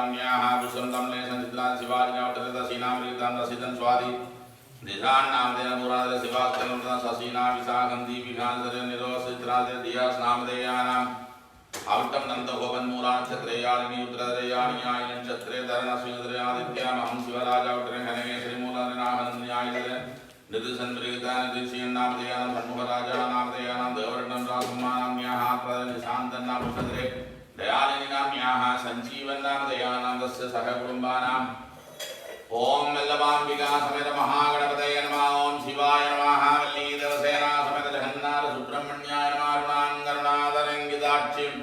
नाम्याः पुष्पं लेशं चित्रान् शिवाज्ञावतरत सीनामृतान् रसितं स्वादि दिशान् नामदेन पुरादे शिवास्तनं ससीना विशाखन्ति विभानदरे निरोसित्रादे दियास् नामदेयानाम् आविष्टं नन्दगोपन्मूलानक्षत्रेयालिनी उत्तरदरेयाणियाय नक्षत्रे धरणस्वीन्द्रयादित्यामहं शिवराजावतरे हनगे श्रीमूलनामन्यायदरे निधिसन्प्रीतानि दिशयन् नामदेयानं षण्मुखराजा नामदेयानं देवरत्नं रासम्मानाम्याः प्रदनिशान्तन् नामक्षत्रे दयालिनी नाम्याः सञ्जीवन् नामदेयानं तस्य सहकुटुम्बानाम् ओम मल्लवाम्बिका समेत महागणपतये नमः ओम शिवाय नमः वल्लीदेवसेना समेत जगन्नाथ सुब्रह्मण्याय नमः अरुणाङ्गरुणाधरङ्गिताक्षिं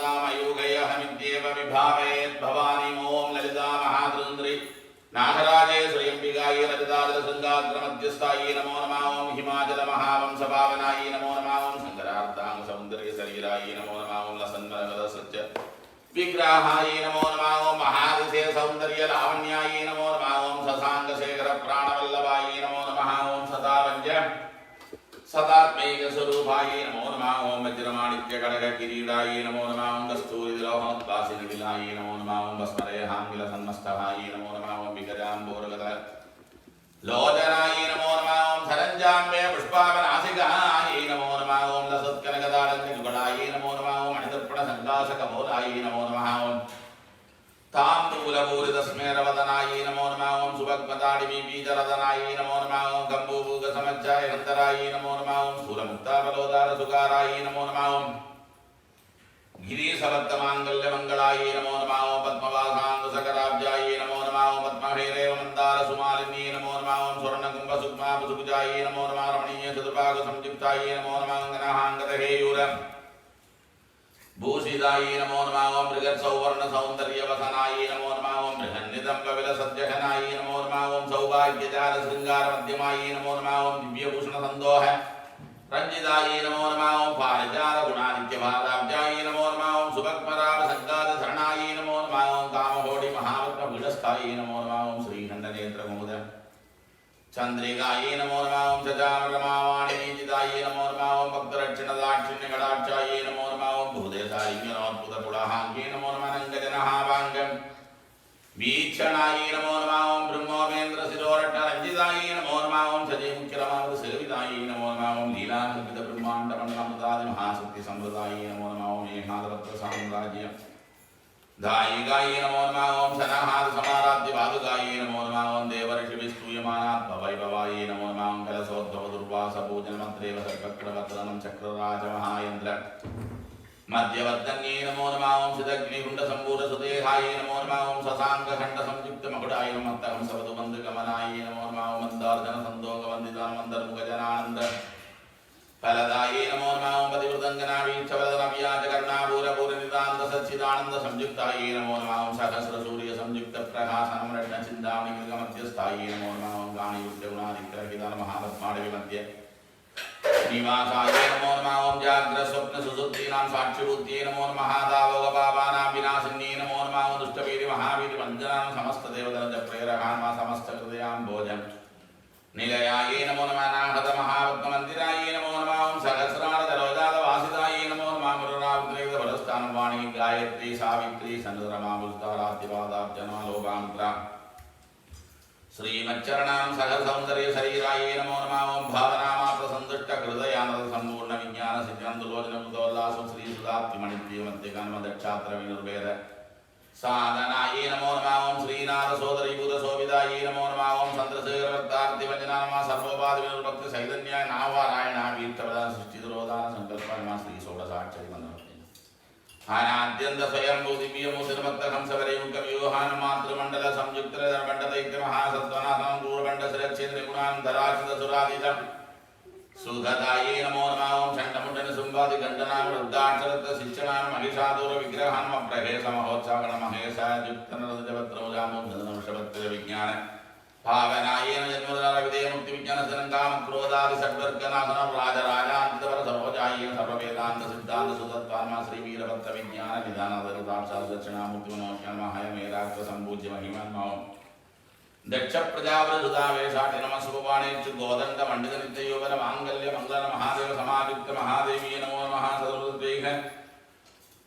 कृतवासाङ्कुशपुष्पपाणजापामणिमादिविरावृतामयूगयहमित्येव विभावयेत् भवानी ओम ललिता महाद्रुन्द्रि नागराजेश्वरीम्बिकायै रजतारतशृङ्गाग्रमध्यस्थायै नमो नमः ओम हिमाचलमहावंशपावनायै नमो नमः ओम शङ्करार्धाङ्गसौन्दर्यशरीरायै नमो नमः ओम लसन्मरगदसच्च विग्रहाय नमो नमः ओम महादिशे सौंदर्य लावण्याय नमो नमः ओम शशांक शेखर प्राणवल्लभाय नमो नमः ओम सदावंज सदात्मैक स्वरूपाय नमो नमः ओम वज्रमाणिक्य कड़क किरीटाय नमो नमः ओम कस्तूरी लोहोत्पासिन विलाय नमो नमः ओम भस्मरेहांगिल सन्मस्तहाय नमो नमः ओम विगजाम्बोरगत लोचनाय नमो नमः ओम धनंजाम्बे पुष्पावनासिकाय नमो नमः ओम लसत्कनकदारण्यगुणाय नमो नमः ओम अणितर्पण संकाशकमोलाय नमो नमः ओम ताम्बूलपूरितस्मेरवदनाय नमो नमः ओम सुभग्मताडिमीबीजरदनाय नमो नमः ओम गम्बूभूगसमज्जाय हन्तराय नमो नमः ओम स्थूलमुक्ताबलोदारसुकाराय नमो नमः ओम गिरीशवत्तमाङ्गल्यमङ्गलाय नमो नमः ओम पद्मवासाङ्गसकराब्जाय नमो नमः ओम पद्महेरेव मन्दारसुमालिन्ये नमो नमः ओम स्वर्णकुम्भसुग्माभुजुजाय नमो नमः रमणीय चतुर्भागसंयुक्ताय नमो नमः अङ्गनहाङ्गदहेयूर भूषिताय नमो नमः ओम बृहत्सौवर्णसौन्दर्यवसनाय नमो नमः ओम बृहन्नितम्बविलसद्यघनाय नमो नमः ओम सौभाग्यजालशृङ्गारमध्यमाय नमो नमः ओम दिव्यभूषणसन्दोह रंजिताय नमो नमः ओम पारिजातगुणानित्यभाराब्जाय नमो नमः ओम सुभक्मरावसङ्गादधरणाय नमो नमः ओम कामहोडि महावक्रपीठस्थाय नमो नमः ओम श्रीखण्डनेत्रकुमुद चंद्रिकाय नमो नमः ओम सजामरमावाणिनीजिताय नमो नमः ओम भक्तरक्षणदाक्षिण्यकटाक्षाय नमो नमः ओम भूदेशायज्ञनोद्भुतपुलाहाङ्गे नमो नमः नङ्गजनहावाङ्गं वीक्षणाय नमो नमः ओम ब्रह्मोपेन्द्रशिरोरट्टरञ्जिताय नमो नमः ओम सजीमुख्यरमावसेविताय नमो नमः ओम लीलामृतब्रह्माण्डमण्डलमृतादिमहाशक्तिसम्प्रदाय नमो नमः ओम एकादरत्नसाम्राज्य दायिकाय नमो नमः ओम सनाहारसमाराध्यपादुकाय नमो नमः ओम देवर्षिभिस्तूयमानात्मवैभवाय नमो नमः ओम कलशोद्भवदुर्वासपूजनमन्त्रेव सर्वक्रवत्तनं चक्रराजमहायन्द्र मध्यवर्तन्ये नमो नमः ओम सिद्धग्निकुण्डसम्पूर्णसुदेहाय नमो नमः ओम शशाङ्कखण्डसंयुक्तमकुटाय नमस्तकंसवधुबन्धुकमलाय नमो नमः ओम मन्दार्जनसन्दोगवन्दितानन्दर्मुखजनानन्द फलदाये नमो नमः ओम पतिवृतङ्गनावीक्षवदनव्याजकर्णापूरपूरनितान्तसच्चिदानन्दसंयुक्ताय नमो नमः ओम सहस्रसूर्यसंयुक्तप्रकाशनमरत्नचिन्तामणिमध्यस्थाय नमो नमः ओम गाणियुक्तगुणाधिक्रहितानमहापद्माणिमध्ये निवासाय नमो नमः ओम जाग्रस्वप्नसुषुप्तीनां साक्षिभूत्यै नमो नमः दावोगपापानां विनाशिन्यै नमो नमः ओम दुष्टवीर्यमहावीर्यवञ्जनां समस्तदेवदनजप्रेरकान्मा समस्तहृदयाम्भोजम् निलयाय नमो नमः नाहतमहापद्ममन्दिराय नमो नमः ओम सहस्रारजलोजातवासिताय नमो नमः मुररावृतरेवदस्थानं वाणी गायत्री सावित्री सन्दरमाबुल्ताराद्यपादाब्जनालोकामुद्रा श्रीमच्चरणां सहसौन्दर्यशरीराय नमो नमः ओम भावनामात्रसन्तुष्टहृदयानन्दसम्पूर्णविज्ञानसिद्धान्तलोचनमुदोल्लासं श्रीसुधाप्तिमणिप्रियमध्यगान्मदक्षात्रविनिर्वेद साधनाय नमो नमः ओम श्रीनाथसोदरीभूतशोभिताय नमो नमः ओम चन्द्रशेखरभक्तार्तिवञ्जनानमा सर्वोपाधिविनिर्भक्तिसैतन्याय नावारायणावीर्थवदासृष्टिदुरोधानसङ्कल्पनमा श्रीषोडशाक्षरिमन्त्रम् अनाद्यन्त स्वयंभूतिव्योमूर्तिमत्तकंसवरयुक्तव्यूहानमातृमण्डलसंयुक्तधर्मण्डदैत्यमहासत्त्वनाथं दूरबण्डशिरच्छेन्द्रगुणान्तराक्षितसुराधितं सुगताय नमो नमः ओम चण्डमुण्डनसुम्बादिगण्डनां वृद्धाक्षरत्तशिक्षणां महिषादुरविग्रहान्मप्रभेशमहोत्सागणमहेशायुक्तनरजवत्रौजामुद्धनवृषभत्रिविज्ञान भावनायेन जन्मदारविदेयमुक्तिविज्ञानसनङ्कामक्रोधादिषड्वर्गनाशनं राजराजान्तितवरसरोजायेन सर्ववेदान्तसिद्धान्तसुतत्वान्मा श्रीवीरभक्तविज्ञानविधानदरुताक्षरदक्षिणामूर्तिमनोज्ञानमहायमेराग्रसम्पूज्य महिमान्मां दक्ष प्रजावृतावेशाटि नमस्वपाणेच्चु गोदण्डमण्डितनित्ययोगनमाङ्गल्यमङ्गलमहादेव समायुक्त महादेवी नमो नमः सदरुद्वेग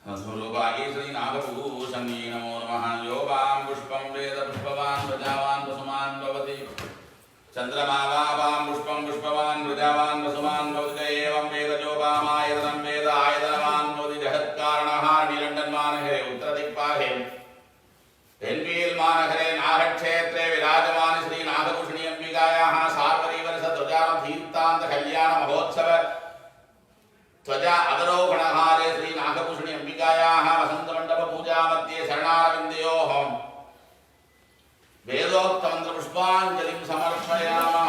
स्वरूपायै श्रीनागभूषण्यै नमो नमः। यो वां पुष्पं वेद पुष्पवान् प्रजावान् वसुमान् भवति। चन्द्रमा वां पुष्पं पुष्पवान् प्रजावान् वसुमान् भवति। एवं वेद जो वामायतनं वेद आयतनवान् भवति। जगत्कारणः नीलण्डन्मानहरे उत्तरदिक्पाहे तेन्वील्मानहरे नागक्षेत्रे विराजमान श्रीनागभूषणी अम्बिकायाः सार्वरीवरसध्वजातीर्थान्तकल्याणमहोत्सव ध्वजा अवरोहणहारे श्रीनागभूषणी अम्बिकायाः वसन्तमण्डपपूजा मध्ये शरणारविन्दयोः वेदोक्तमन्त्रपुष्पाञ्जलिं समर्पयामः।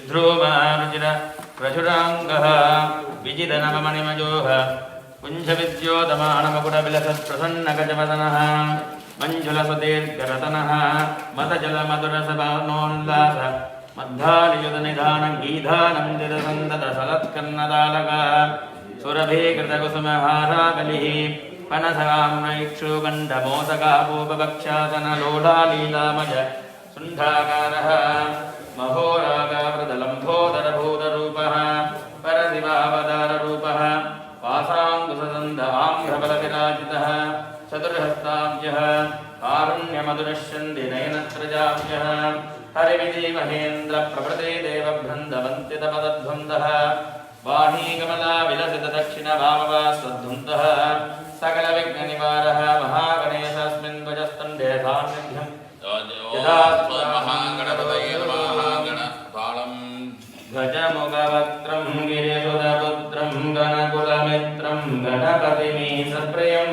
ध्रुवमारुचिर प्रचुराङ्गः विजितनवमणिमजोः कुञ्जविद्योतमानमकुटविलसत्प्रसन्नगजवदनः मञ्जुलसुदीर्घरतनः मतजलमधुरसभानोल्लास मद्धालियुतनिधानगीधानन्दितसन्दतसलत्कन्नदालकः सुरभीकृतकुसुमहाराकलिः पनसगाम्रैक्षुकण्ठमोदकापूपभक्षासनलोलालीलामज सुण्डाकारः महोरागावृतलम्भोदरभूतरूपः परशिवावताररूपः वासाङ्कुशदन्ताम्रबलविराजितः चतुर्हस्ताब्जः कारुण्यमधुरश्यन्दिनयनत्रजाब्जः हरिविधिमहेन्द्रप्रभृते देवबृन्दवन्तितपदध्वन्दः वाहीकमला विलसितदक्षिणवामवास्वध्वन्दः सकलविघ्ननिवारः महागणेशास्मिन् ध्वजस्तण्डे सान्निध्यम् महागणपतये नमः गणपालम् ध्वजमुखवक्त्रं गिरिसुतपुत्रं गणकुलमित्रं गणपतिमीशप्रियं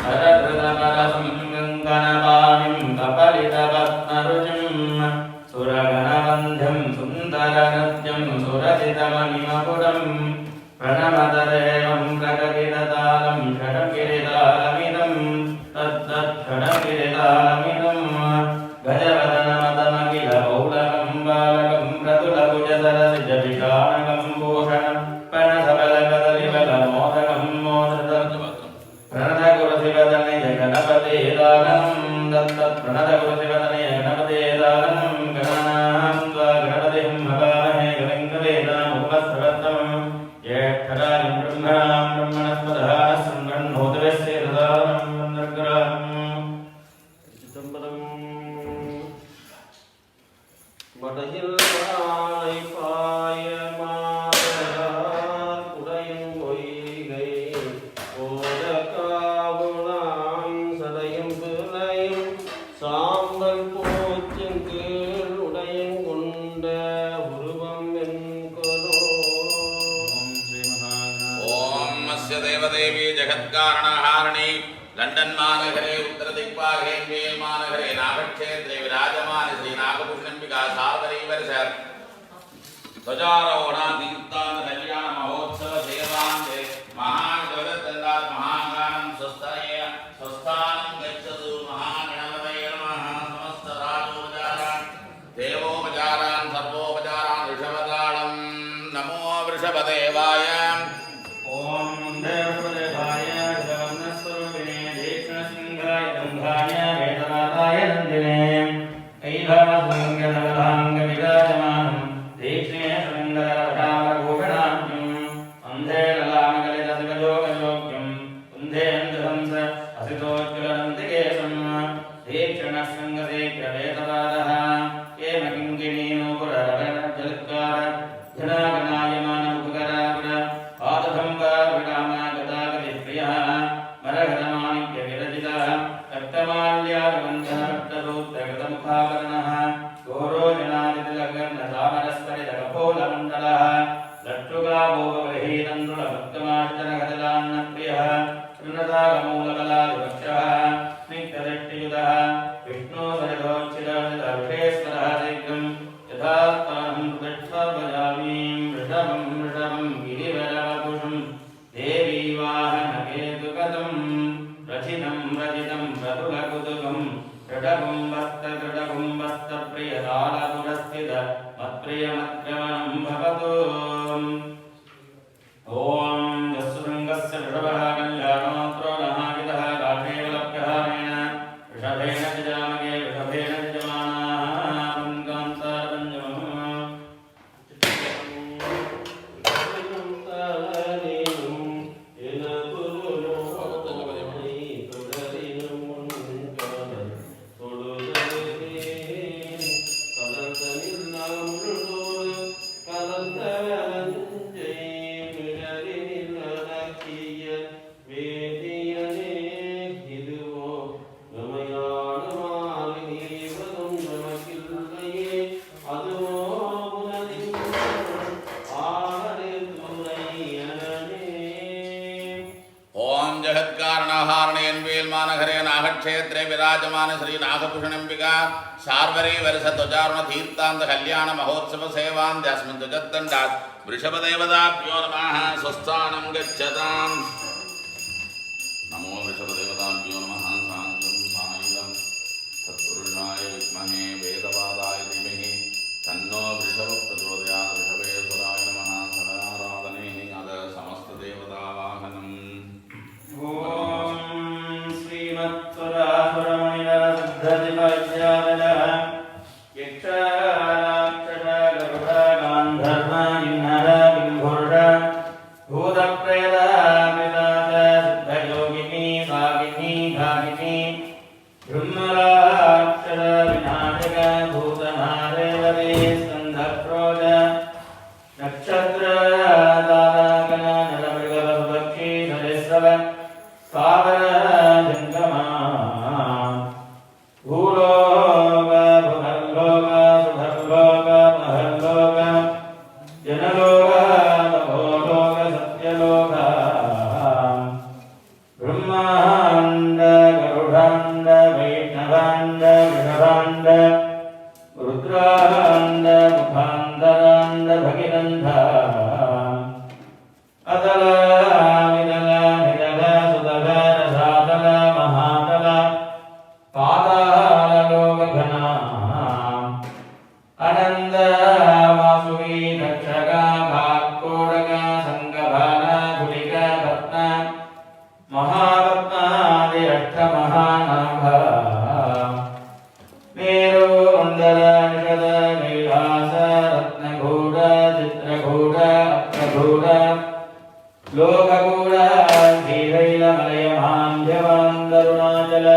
हरधृतपरसं गङ्गनपाणिं कपलितपद्मरुचिं सुरगणवन्ध्यं सुन्दरनृत्यं सुरसितमणिमकुटं प्रणमतदेवं प्रकटिततालं षड्गिरितालमिदं तत्तत्षड्गिरितालमिदं गजवदनमदमखिल बहुलकं बालकं प्रतुलभुजसरसिजविषाणकं भूषणं पनसबलकदलिबलमोदकं मोदतं प्रणतकुरशिवदनय गणपते दानं दत्तत्प्रणतकुरशिवदनय गणपते दानं गणानां त्वा गणपतिं भवामहे गणवेदामुपस्रवत्तम् ज्येष्ठराजं ब्रह्मणां ब्रह्मणस्पदः शृण्वन्नोतवेस्य ददानं वन्दग्रामम् வடையில் வாழை பாயமாதலால் உடையும் பொய்கை ஓட காவுளாம் சடையும் பிழையும் சாம்பல் பூச்சின் கீழ் உடையும் கொண்ட உருவம் என்கொலோ. ஓம் அஸ்ய தேவதேவி ஜகத்காரணஹாரிணி லண்டன் மாநகரே உத்தரதிக்பாகே மேல் மாநகரே நாகக்ஷேத்ரே விராஜமான ஸ்ரீ நாகபூஷணம்பிகா சார்வரீவர்ஷ ध्वजारोहण तीर्थान कल्याण महोत्सव सेवान्ते महागणपतिर्दण्डात् महागानं स्वस्थानं गच्छतु महागणपतये नमः. समस्तराजोपचारान् देवोपचारान् सर्वोपचारान् ऋषभतालं नमो वृषभदेवाय. ओम देवदेवाय जगन्नाथस्वरूपिणे दीक्षणसिंहाय गंगाय वेदनाथाय नन्दिने ऐलासंगदलांग विराजमानं दीक्षणे सुन्दरवटामभूषणाख्यं अन्धे ललामकलितसिकजोगयोग्यं कुन्धे अन्धहंस असितोज्ज्वलनन्दिकेशं दीक्षणसङ्गदेक्रवेतपादः केम किङ्किणीनूपुररजलत्कार जनागनायमानमुखकरापुर पादभङ्गाविरामागतागतिप्रियः मरगतमाणिक्यविरचितः रक्तमाल्यागन्धः रक्तसूत्रगतमुखाभरणः घोरोजनादितिलग्नसामरस्फटितकपोलमण्डलः लट्टुकाभोगविहीतन्दुलभक्तमार्जनगदलान्नप्रियः शृण्वतागमूलकलादिवक्षः स्निग्धदृष्टियुतः विष्णोसरितोच्चितविषेश्वरः शीघ्रं यथास्थानं प्रतिष्ठापयामि. वृषभं वृषभं गिरिवरवपुषं देवीवाहनकेतुकतं रचितं रचितं प्रतुलकुतुकं कृटकुम्भस्तप्रियतालपुरस्थित मत्प्रियमत्क्रमणं भवतु. ॐ यस्सुरङ्गस्य वृषभः कल्याणोऽत्रो नहाकितः काठेवलभ्यहारेण वृषभेण जजामगे वृषभेण जजमानाः कान्तारपञ्चमः கலந்த क्षेत्रे विराजमान श्री नागभूषणंबिका शार्वरी वर्ष ध्वजारुण तीर्थांत कल्याण महोत्सव सेवान्त्यस्मिन् ध्वजदण्डात् वृषभदेवताभ्यो नमः स्वस्थानं गच्छताम् नमो वृषभदेवताभ्यो नमः शान्तं सायुधं तत्पुरुषाय विद्महे वेदपादाय धीमहि तन्नो वृषभः प्रचोदयात् वृषभेश्वराय नमः सदाराधने अद समस्तदेवतावाहनम् ओम श्रीमत्सुरासुरमणिना सिद्धजिपज्यावनः यक्षराक्षसगरुडा गान्धर्वा किन्नरा किंभुरुषा भूतप्रेता पिशाचा सिद्धयोगिनी सागिनी भागिनी ब्रह्मराक्षस विनाशक भूतनारेवती स्कन्धक्रोध नक्षत्र तारागण नरमृगपशुपक्षी सरिसृप स्थावर जंगमा भूलोक भुवर्लोक सुभर्लोक महर्लोक जनलोक तपोलोक सत्यलोक ब्रह्मांड गरुडांड वैष्णवांड वृषभांड रुद्रांड मुखांतरांड भगिनंद अतल विदल निदल सुदल रसातल महातल पाताल लोकघना अनंद वासुकी रक्षक भाक्कोडक संगभान गुलिक रत्न महारत्नादि अष्टमहानाभ मेरु मंदर निषद कैलास रत्नगूढ़ चित्रगूढ़ अप्रगूढ़ लोकगूढ़ श्रीशैलमलय मान्ध्यवान्दरुणाचल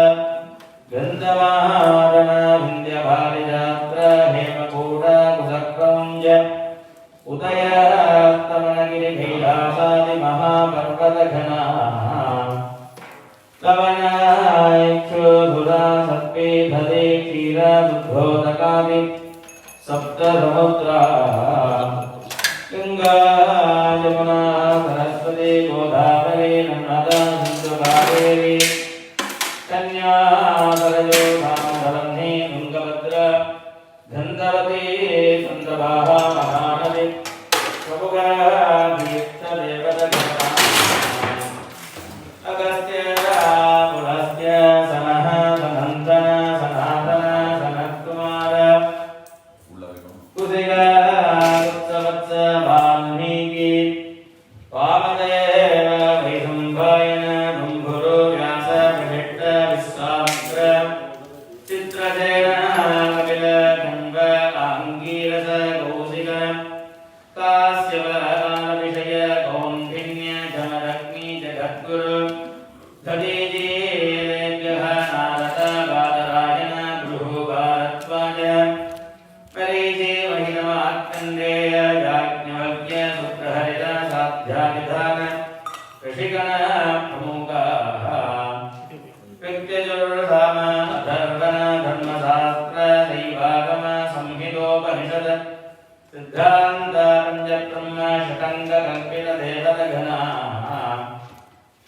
गन्धमादन विन्ध्यभारिजात्र हेमगूढ़ कुशक्रौञ्ज उदयास्तमनगिरि कैलासादि महापर्वतघना लवणाइक्षुधुरा सत्पे धदे क्षीर दुग्धोदकादि सप्त समुद्रा गंगा यमुना सरस्वती गोदावरी नर्मदा सिंधु कावेरी कन्या सरयू दामोदरणी तुंगभद्रा गंधवती चंद्रभागा महानदी प्रभुगा तीर्थदेवता अगस्त्य पुलस्त्य सनः सनन्दन सनातन सनत्कुमार कुशिक उत्सवत्स वाल्मीकि वामदेव वैशम्पायन बुम्भुरु व्यास वशिष्ठ विश्वामित्र चित्रसेन कपिल गङ्ग आङ्गीरस कौशिक काश्यप विषय कौण्डिन्य जमदग्नि जगद्गुरु दधीजीभ्यः नारद बादरायण भृगु भारद्वाज परीचे महिनमार्कण्डेय याज्ञवल्क्य सुप्रहरित साध्यानिधान ऋषिगण प्रमुखाः प्रत्यजुर्धाम अथर्वण धर्मशास्त्र दैवागम संहितोपनिषद सिद्धान्त पञ्चब्रह्म षटङ्ग कल्पित देवतगणा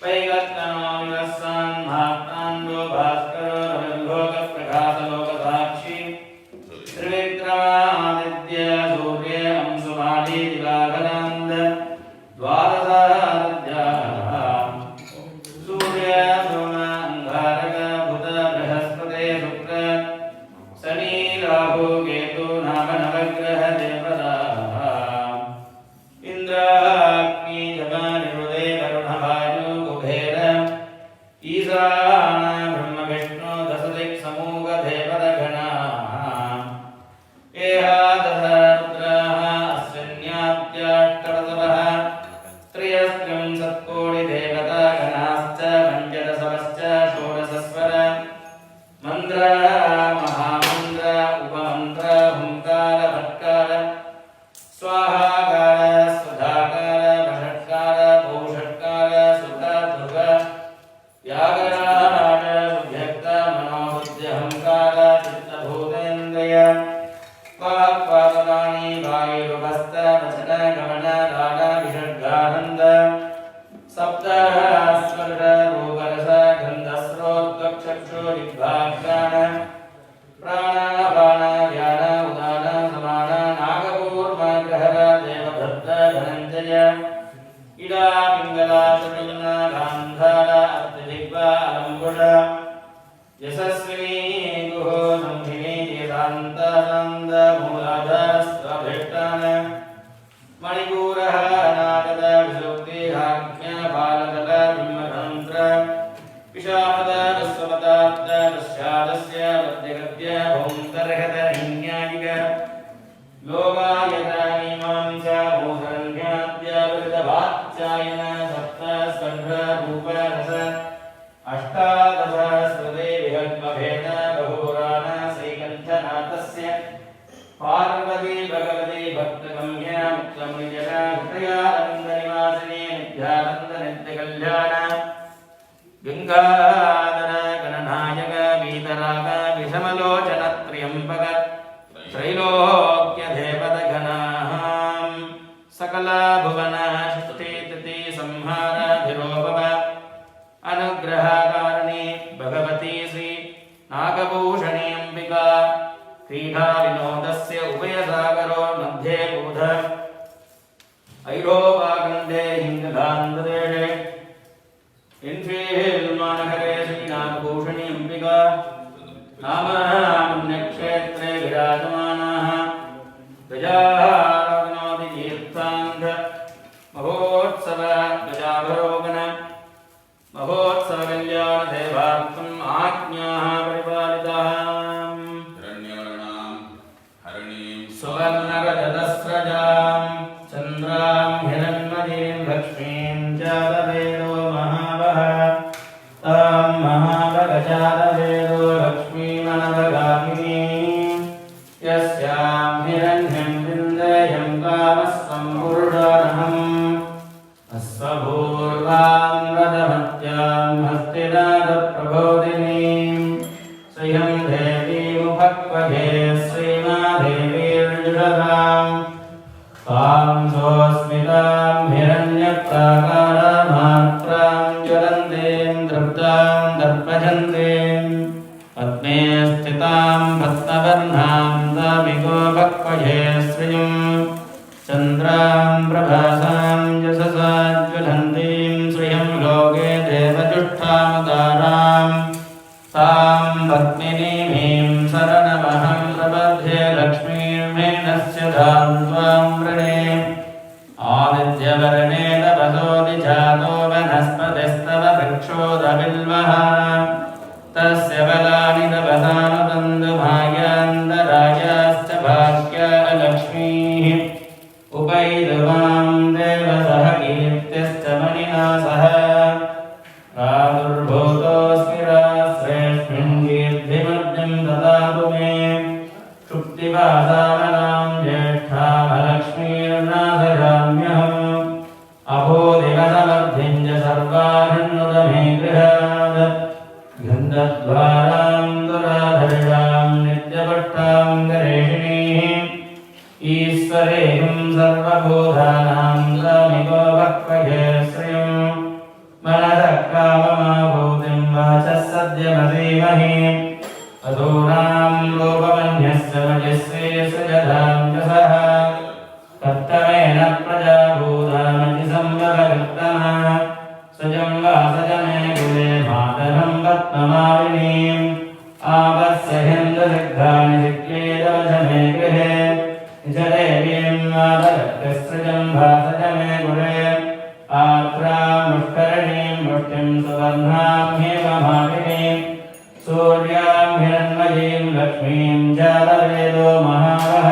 पैगत्तनोनिवस्सान् महात्मान्दो भास्करो रविर्लोकप्रकाशलोकसाक्षी त्रिविक्रमादित्य सूर्य अंशुमाली दिवाकरान्द द्वादशादित्याः सूर्य सोम अंगारक बुध बृहस्पति शुक्र शनि राहु केतु नाम नवग्रह देवताः इंद्राग्नि जम निरुदे वरुण वायु कुबेर ईशान ब्रह्म विष्णु दशदिक् समूह देवतगणाः एकादश रुद्राः अश्विन्याद्याष्टवसवः त्रयस्त्रिंशत्कोटि देवतागणाश्च पञ्चदशवश्च षोडशस्वर मन्त्र महामन्त्र उपमन्त्र हुङ्कार भट्कार स्वाहाकार सुधाकार वषट्कार पौषट्कार सुत ध्रुव व्याघ्राट सुभ्यक्त मनोबुद्ध्य हंकार चित्तभूतेन्द्रिय वाक्पादपाणि वायुरुपस्थ वचन गमन राग विषड्गानन्द सप्त स्वर्ग रूपरस गन्धस्रोत्कक्षुष चक्षु जिह्वाघ्राण प्राणापान व्यान उदान समान नागपूर्व ग्रहर देवभद्र धनञ्जय इडा पिङ्गला शतुम्न गान्धार अर्धजिह्वा अलम्बुड यशस्विनी गुहो संहिनी शान्तानन्द मूलाधार स्वभेष्टान मणिपूरः अनागत विसुक्तिहाज्ञा बालकल ब्रह्मतन्त्र विशामद विश्वमदाब्द पश्चादस्य वद्यगद्य भौन्तर्हतरहिन्यायिक लोकायतामीमांसा भूसरण्याद्य वृतवाच्चायन सप्त स्कन्धरूप रस अष्टादश स्मृते विहल्मभेद बहुपुराण श्रीकण्ठनाथस्य पार्वती भगवती भक्तगम्या मुक्तमृजना हृदयानन्दनिवासिनी नित्यानन्दनित्यकल्याण गंगाधर गणनायक वीतराग विषमलोचन त्र्यंबक त्रैलोक्यदेवतगणां सकल भुवन सृष्टिस्थिति संहार धिरोभव अनुग्रहकारिणी भगवती श्री नागभूषणी अंबिका क्रीडा विनोदस्य उभयसागरो मध्ये बोध ऐरोपाखण्डे हिङ्गलान्धदेशे इन्फेल्मानगरे श्री नागभूषणी अंबिका नाम पुण्यक्षेत्रे विराजमानाः गजानोति तीर्थान्ध महोत्सव गजावरोगण महोत्सव कल्याण देवार्थम् आज्ञाः परिपालिताः सुवर्णरजतस्रजां चन्द्रां हिरण्मयीं लक्ष्मीं जातवेदो महावः तां महावगजातवेदो लक्ष्मीमनवगामिनीं यस्यां हिरण्यं विन्देयं कामः सम्पूर्णानहम् अश्वपूर्वां रथमत्यां हस्तिनाथप्रबोधिनीं श्रियं देवीमुपक्वये श्रीमादेवीर्जुषतां तां सोऽस्मितां हिरण्यप्राकारमात्रां ज्वलन्तीं दृप्तां दर्पजन्तीं पद्मे स्थितां पद्मवर्णां तामिकोपक्वये श्रियं चन्द्रां प्रभासां यशसा ज्वलन्तीं श्रियं लोके देवजुष्टामुदारां तां पद्मिनीं शरणमहं प्रपद्ये लक्ष्मीर्मेणस्य धां त्वां वृणे आदित्यवर्णे तपसोऽधि जातो वनस्पतिस्तव वृक्षोदबिल्वः तस्य फलानि तपसानुतन्तुमायान्तरायाश्च भाग्या लक्ष्मीः उपैदुमां देवसः कीर्त्यश्च मणिना सह प्रादुर्भूतोऽस्मि राश्रेष्मिन् कीर्तिमद्यं ददातु मे क्षुप्तिपासामनां ज्येष्ठामलक्ष्मीर्नाथयाम्यहम् अभोदिवसमर्धिं च सर्वाहिन्नुतमे गृहात् गन्धद्वारां दुराधर्षां नित्यपट्टां गरेषिणीः ईश्वरेयं सर्वभूतानां स्वामिको भक्वये श्रियं मनसः काममाभूतिं वाचः सद्यमधीमहि अधूनां लोकमन्यस्य मजस्वे सृजधां च सः तत्तमेन प्रजाभूतामति संवदकृत्तमः सजं वासजमे कुले मातरं पद्ममालिनीम् आवस्य हिन्दसिद्धानि सिक्लेदवशमे गृहे निजदेवीं मातरकृत्सृजं भासजमे कुले आत्रामुष्करणीं मुष्टिं सुवर्णां हेममालिनीं सूर्यां हिरण्मयीं लक्ष्मीं जातवेदो महावः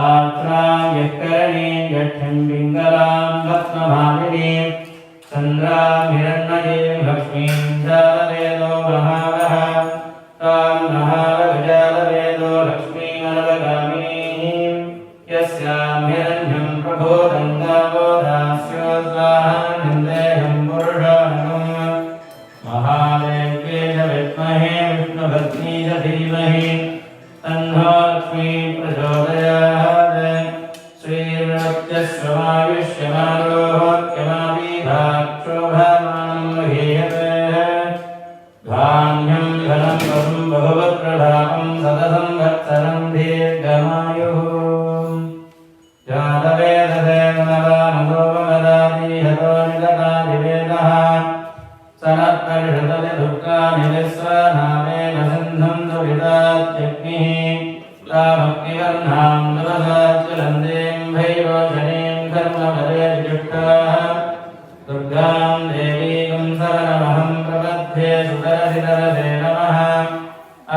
आत्रां यत्करणीं यक्षिं पिङ्गलां पद्ममालिनीं चन्द्रां हिरण्मयीं लक्ष्मीं जातवेदो महावः तां महावगजातवेदो लक्ष्मीमनवगामिनीं यस्यां हिरण्यं प्रबोधं गावो दास्यो स्वाहान्देहं पुरुषाणम् महादेव्ये च विद्महे विष्णुभक्ति च धीमहि तन्नो लक्ष्मी प्रचोदयात् श्रीर्नृत्यश्वमायुष्यमारोह्यमाभिधाक्षोभमानं महीयते धान्यं दैवजनीं कर्मफले जुष्टाः दुर्गां देवीं शरणमहं प्रपद्ये सुदर्शितरसे नमः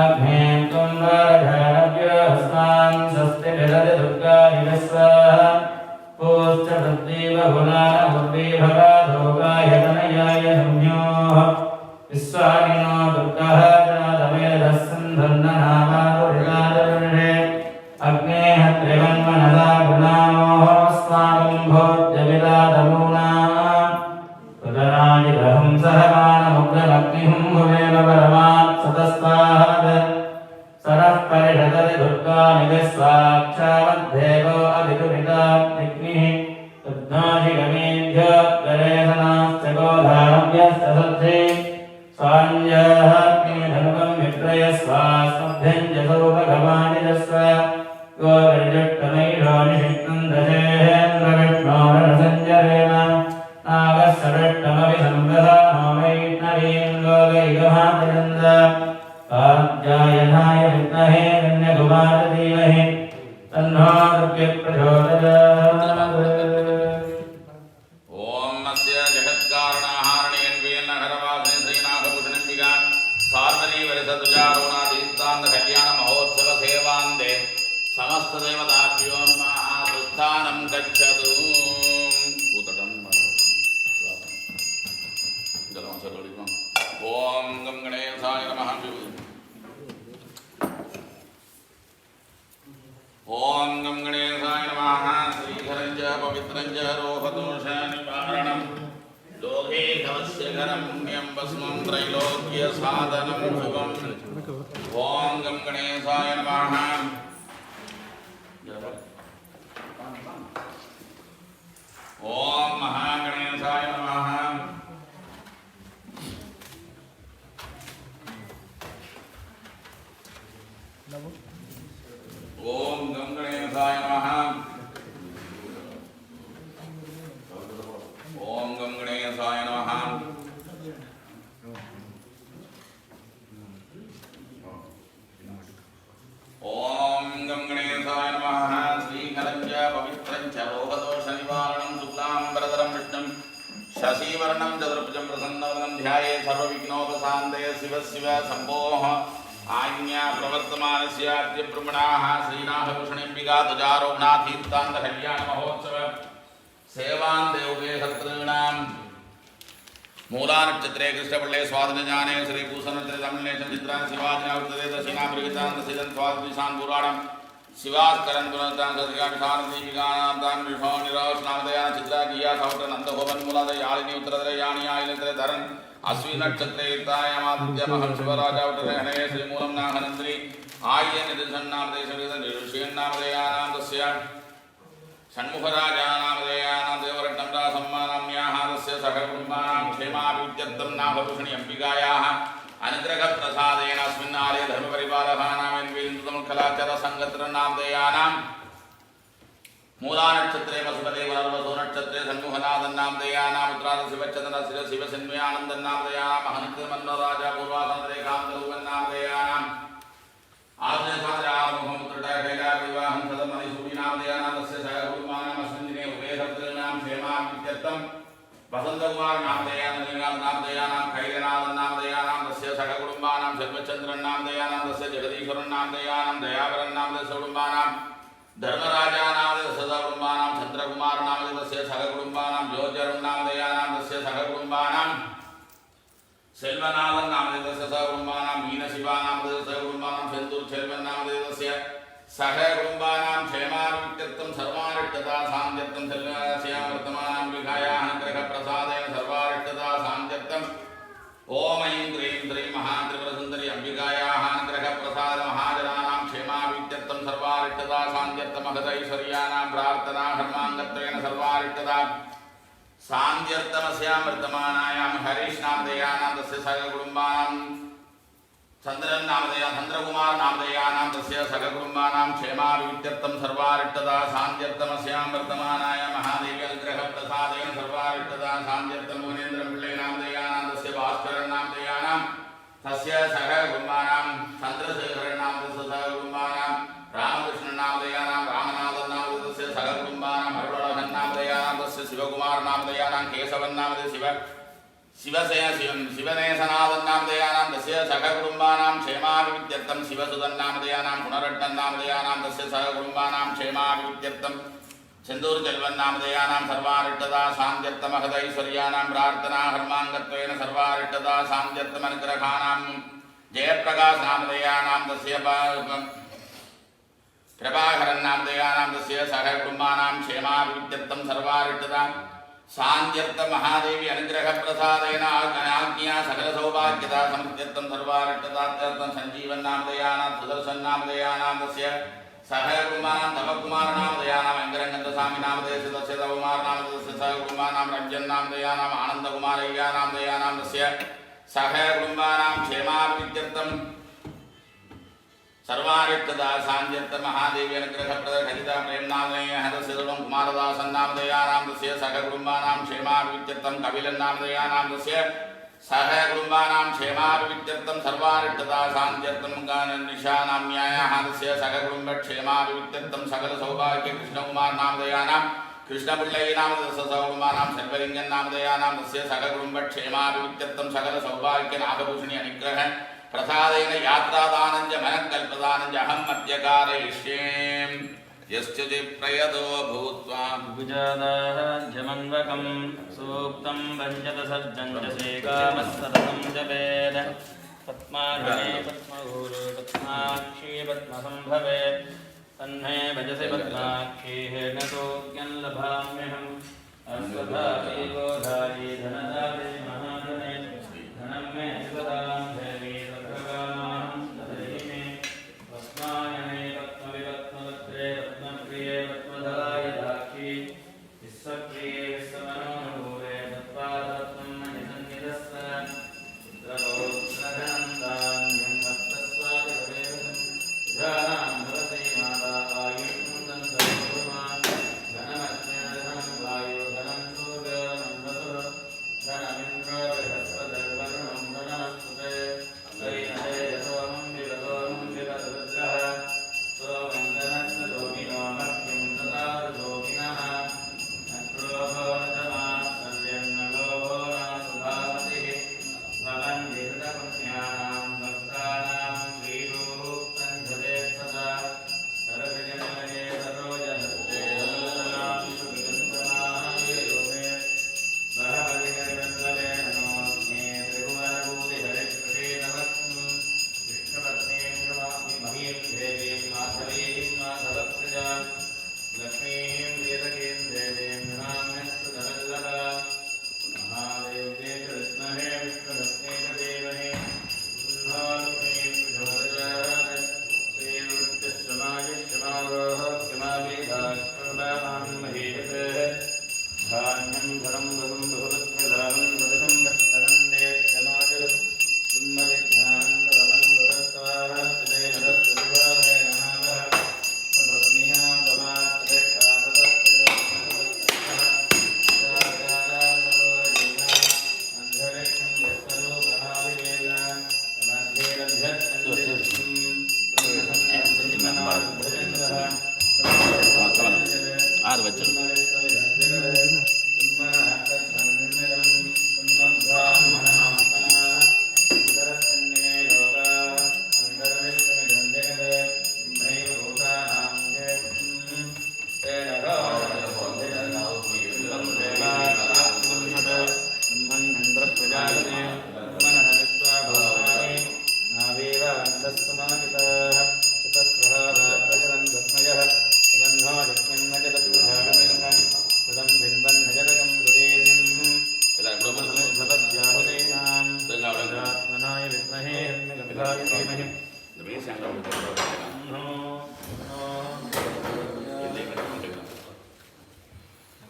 अग्ने त्वं वरधानव्यहस्तां स्वस्ति विदधि दुर्गाय स्वाहा पूश्च पृथ्वी बहुनानमुर्वी भगाधोगायतनयाय संयोः विश्वामिनो दुर्गः जातमेधः सन्धन्ननामादुरिदादर्णे अग्नेः त्रिवन्मनसा गुणामोहस्वागं भोज्यविदादमूनाम् उदराजिदहं सहमानमुग्रमग्निहं भुवेम परमात् सतस्तात् सरः परिषदति दुर्गानि विश्वाक्षावद्धेवो अभितुमिताग्निः तद्नाशिगमेभ्योऽग्रेसनाश्च गोधानव्यश्च सद्धि स्वाञ्जहाग्निधनुकं विप्रयस्वास्मभ्यञ्जसो भगवानिजस्व गोविर्जुट्टमैषो निषिक्तं दशेन्द्रविष्णोरणसञ्जरेण नागस्सविष्टमपि संवदानो वैष्णवीं लोकैकमातरन्द कात्यायनाय विद्महे कन्याकुमारधीमहि तन्नो दुर्गे प्रचोदयात्। ओम अस्य जगत्कारणहारणेन्वेन्नगरवासिनी श्रीनाथभूषणम्बिका सार्वरीवरसतुजारोणातीर्थान्त कल्याण महोत्सव सेवान्ते समस्त देवताभ्यो नमः उत्थानं गच्छतु। ओम गं गणेशाय नमः। ओम गं गणेशाय नमः। श्रीधरं च पवित्रं च रोगदोषनिवारणं लोके कवस्य करं पुण्यं भस्मं त्रैलोक्यसाधनं शुभम्। ओम गं गणेशाय नमः। ओम महागणेशाय नमः। ओम गं गणेशाय नमः। ओम गं गणेशाय नमः। ओम गं गणेशाय नमः। श्रीधरं च पवित्रं च रोगदोषनिवारणं शुक्लाम्बरधरं विष्णुं शशिवर्णं चतुर्भुजं प्रसन्नवदनं ध्यायेत् सर्वविघ्नोपशान्तये। शिव शिव शम्भोः आज्ञा प्रवर्तमानस्याद्य ब्रह्मणाः श्रीनाथभूषणम्बिका ध्वजारोहणातीर्थान्त कल्याण महोत्सव सेवान्ते उभे सत्कृणां मूलानक्षत्रे कृष्णपल्ले स्वादनजाने श्रीभूषणत्रे तमिळ्नेशं चित्रान् शिवाजिनावर्तते दक्षिणामृगितान् दशिदन् स्वादिशान् पुराणं शिवास्करन् पुनर्तान् सतिकाभिषानदीपिकानां तान् विभो निरोष्णामदयान् चित्राकिया सौटनन्दभवन्मूलादयालिनी उत्तरदयानि आयिलत्रे धरन् अश्विन नक्षत्रे युक्तायामादित्यमहं शिवराजावटरहणे श्रीमूलं नागनन्दिनी आय्यनिधिसन्नामदेशविदनिरुष्यन्नामदयानां तस्य षण्मुखराजानामदयानां देवरत्नं रासम्मानाम्याः तस्य सहकुटुम्बानां क्षेमाभिवृद्ध्यर्थं नाभभूषणी अम्बिकायाः अनुग्रहप्रसादेन अस्मिन् आलये धर्मपरिपालकानां मूलानक्षत्रे वसुपते वरवसो नक्षत्रे सन्मुखनादन्नाम दयानाम उत्तराद शिवचंद्र शिव शिवसन्मयानन्दन्नाम दयानाम अहंतमन्नराजा पूर्वासनरेखान्तरूपन्नाम दयानाम आद्यसादरामुखमुत्रटैलाविवाहं सदमनिसूरिनाम दयानाम तस्य सहकुटुम्बानाम अस्मिन् दिने उभयसर्तॄणां क्षेमाभिवृद्ध्यर्थं वसन्तकुमारनाम दयानाम कैलनादन्नाम दयानाम तस्य सहकुटुम्बानां सर्वचन्द्रन्नाम दयानाम तस्य जगदीश्वरन्नाम दयानाम दयावरन्नाम तस्य कुटुम्बानां धर्मराजानाम सदाकुटुम्बानां चन्द्रकुमारनाम तस्य सहकुटुम्बानां ज्योतिर्नाम दयानाम तस्य सहकुटुम्बानां सेल्वनादन्नाम तस्य सहकुटुम्बानां मीनशिवानाम तस्य सहकुटुम्बानां सेन्दूरचेल्वन्नाम तस्य सहकुटुम्बानां क्षेमाभिवृद्ध्यर्थं सर्वारिष्टता सान्त्यर्थं सर्वस्यां वर्तमानां विघायाः अनुग्रहप्रसादेन सर्वारिष्टता सान्त्यर्थं ओम ऐं ह्रीं श्रीं महात्रिपुरसुन्दरी अम्बिकायाः अनुग्रहप्रसाद महाजनानां क्षेमाभिवृद्ध्यर्थं सर्वारिष्टता सान्त्यर्थं महदैश्वर्याणां प्रार्थना धर्माङ्गत्वेन सर्वारिष्टता सान्त्यर्थमस्यां वर्तमानायां हरीशनामधेयानां तस्य सहकुटुम्बानां चन्द्रकुमारनामधेयानां तस्य सहकुटुम्बानां क्षेमाभिवृद्ध्यर्थं सर्वारिष्टता सान्त्यर्थमस्यां वर्तमानायां महादेवी अनुग्रहप्रसादेन सर्वारिष्टता सान्त्यर्थं मुनीन्द्रपिळ्ळैनामधेयानां तस्य भास्करनामधेयानां तस्य सहकुटुम्बानां चन्द्रशेखरनाम तस्य सहकुटुम्बानां रामकृष्णनामधेयानां रामनाथनाम तस्य सहकुटुम्बानां हरिवणनामधेयानां तस्य शिवकुमारनामधेयानां केशवन्नामधे शिवनेशनाथन्नामधेयानां तस्य सखकुटुम्बानां क्षेमाभिवृद्ध्यर्थं शिवसुतन्नामधेयानां गुणरत्नन्नामधेयानां तस्य सहकुटुम्बानां क्षेमाभिवृद्ध्यर्थं सिन्दूरचल्वन्नामधेयानां सर्वारिष्टदा शान्त्यर्थमहदैश्वर्याणां प्रार्थना हर्माङ्गत्वेन सर्वारिष्टदा शान्त्यर्थमनुग्रहाणां जयप्रकाशनामधेयानां तस्य प्रभाकरन्नामधेयानां तस्य सहकुटुम्बानां क्षेमाभिवृद्ध्यर्थं सर्वारिष्टदा शान्त्यर्थमहादेवी अनुग्रहप्रसादेन आज्ञया सकलसौभाग्यदा समुद्यर्थं सर्वारिष्टदात्यर्थं सञ्जीवन्नामधेयानां सुदर्शन्नामधेयानां तस्य सहकुमारां तपकुमारनामधेयानां अङ्गरङ्गन्दस्वामिनामधेयस्य तस्य तपकुमारनामधेयस्य सहकुटुम्बानां रञ्जन्नामधेयानाम् आनन्दकुमारय्यानामधेयानां तस्य सहकुटुम्बानां क्षेमाभिवृद्ध्यर्थं सर्वारिष्टदा शान्त्यर्थमहादेवी अनुग्रहप्रदखलिता प्रेम्नामधेयः तस्य कुमारदासन्नामधेयानां तस्य सहकुटुम्बानां क्षेमाभिवृद्ध्यर्थं कपिलन्नामधेयानां तस्य सहकुटुम्बानां क्षेमाभिवृद्ध्यर्थं सर्वारिष्टदा शान्त्यर्थं निशानाम्यायाः तस्य सहकुटुम्बक्षेमाभिवृद्ध्यर्थं सकलसौभाग्य कृष्णकुमारनामधेयानां कृष्णपिळ्ळय्यनामधेयस्य सहकुटुम्बानां सर्वलिङ्गन्नामधेयानां तस्य सहकुटुम्बक्षेमाभिवृद्ध्यर्थं सकलसौभाग्यनागभूषणी अनुग्रह प्रसादेन यात्रादानं च मनःकल्पदानं च अहं मध्यकारयिष्ये यश्चिदि प्रयदो भूत्वा विजादाह्यमन्वकं सूक्तं पञ्चदशर्जं च श्रीकामः सततं जपेद पद्मार्गे पद्मभूरे पद्माक्षी पद्मसम्भवे तन्मे भजसि पद्माक्षी हेन तोऽज्ञं लभाम्यहम् अश्वधारी गोधारी धनदारी महाधने धनं मे शिवदां देवी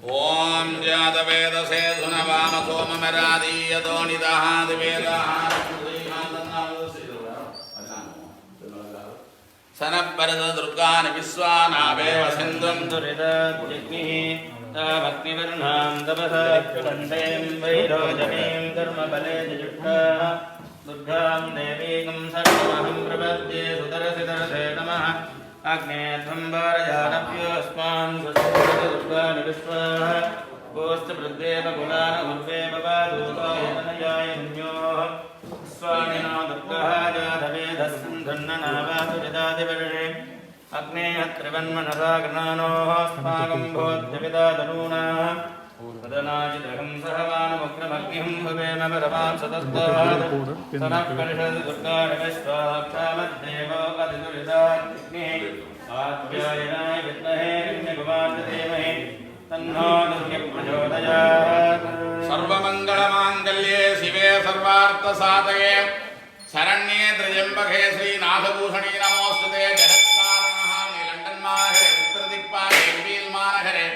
ओम जातवेदसे सुनवाम सोममरादीयतो निदहादिवेदाः सनपरद दुर्गानि विश्वानावेव सिन्धुं दुरितज्ञिः तामग्निवर्णां तपसा वन्दें वैरोचनीं कर्मबले जुष्टाः दुर्गां देवीं सर्वमहं प्रपद्ये सुतरसितरसे नमः अग्नेध्वं वारयानभ्योऽस्मान् स्वस्तिर्वाणि विश्वाः गोस्तपृद्वेव गुणान उर्वेव वादूताय तनयाय न्योः स्वामिनो दुर्गः जातवेदस्सन्धन्ननावातुरिदादिवर्षे अग्नेयत्रिवन्मनराग्नानोः अस्माकं भोद्यविदातनूनाः तदनाजिदहं सहवानमुग्रमग्निं भवेम परमां सतस्तात् सनः परिषद् दुर्गाणि विश्वाक्षामद्देवो अतिदुरिदाग्निः आत्यायनाय विद्महे विष्णुभवान् धीमहि तन्नो दुर्गः प्रचोदयात् सर्वमङ्गलमाङ्गल्ये शिवे सर्वार्थसाधये शरण्ये त्र्यम्बके श्रीनाथभूषणे नमोऽस्तुते जगत्कारणः नीलण्डन्मानहरे उत्तरदिक्पाले कपिलमानहरे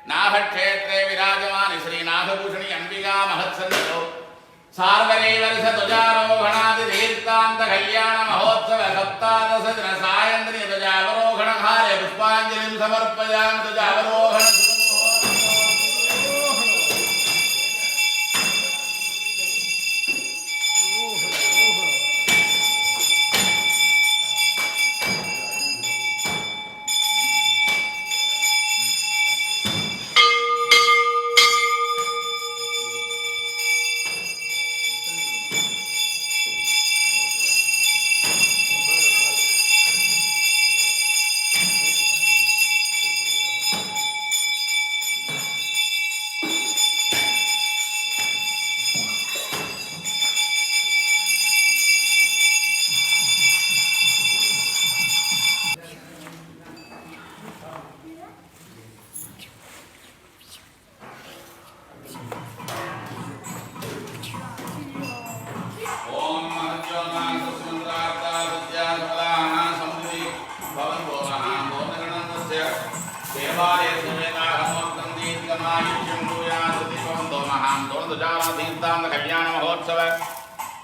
नाभक्षेत्रे विराजमानि श्रीनाथभूषणी अम्बिका महत्सन्निधौ सार्वरीवर्षध्वजारोहणादिदीर्घान्त कल्याण महोत्सव सप्तादश दिन सायन्द्री ध्वजावरोहणकाले पुष्पाञ्जलिं समर्पयामि ध्वजावरोहण कल्याण महोत्सव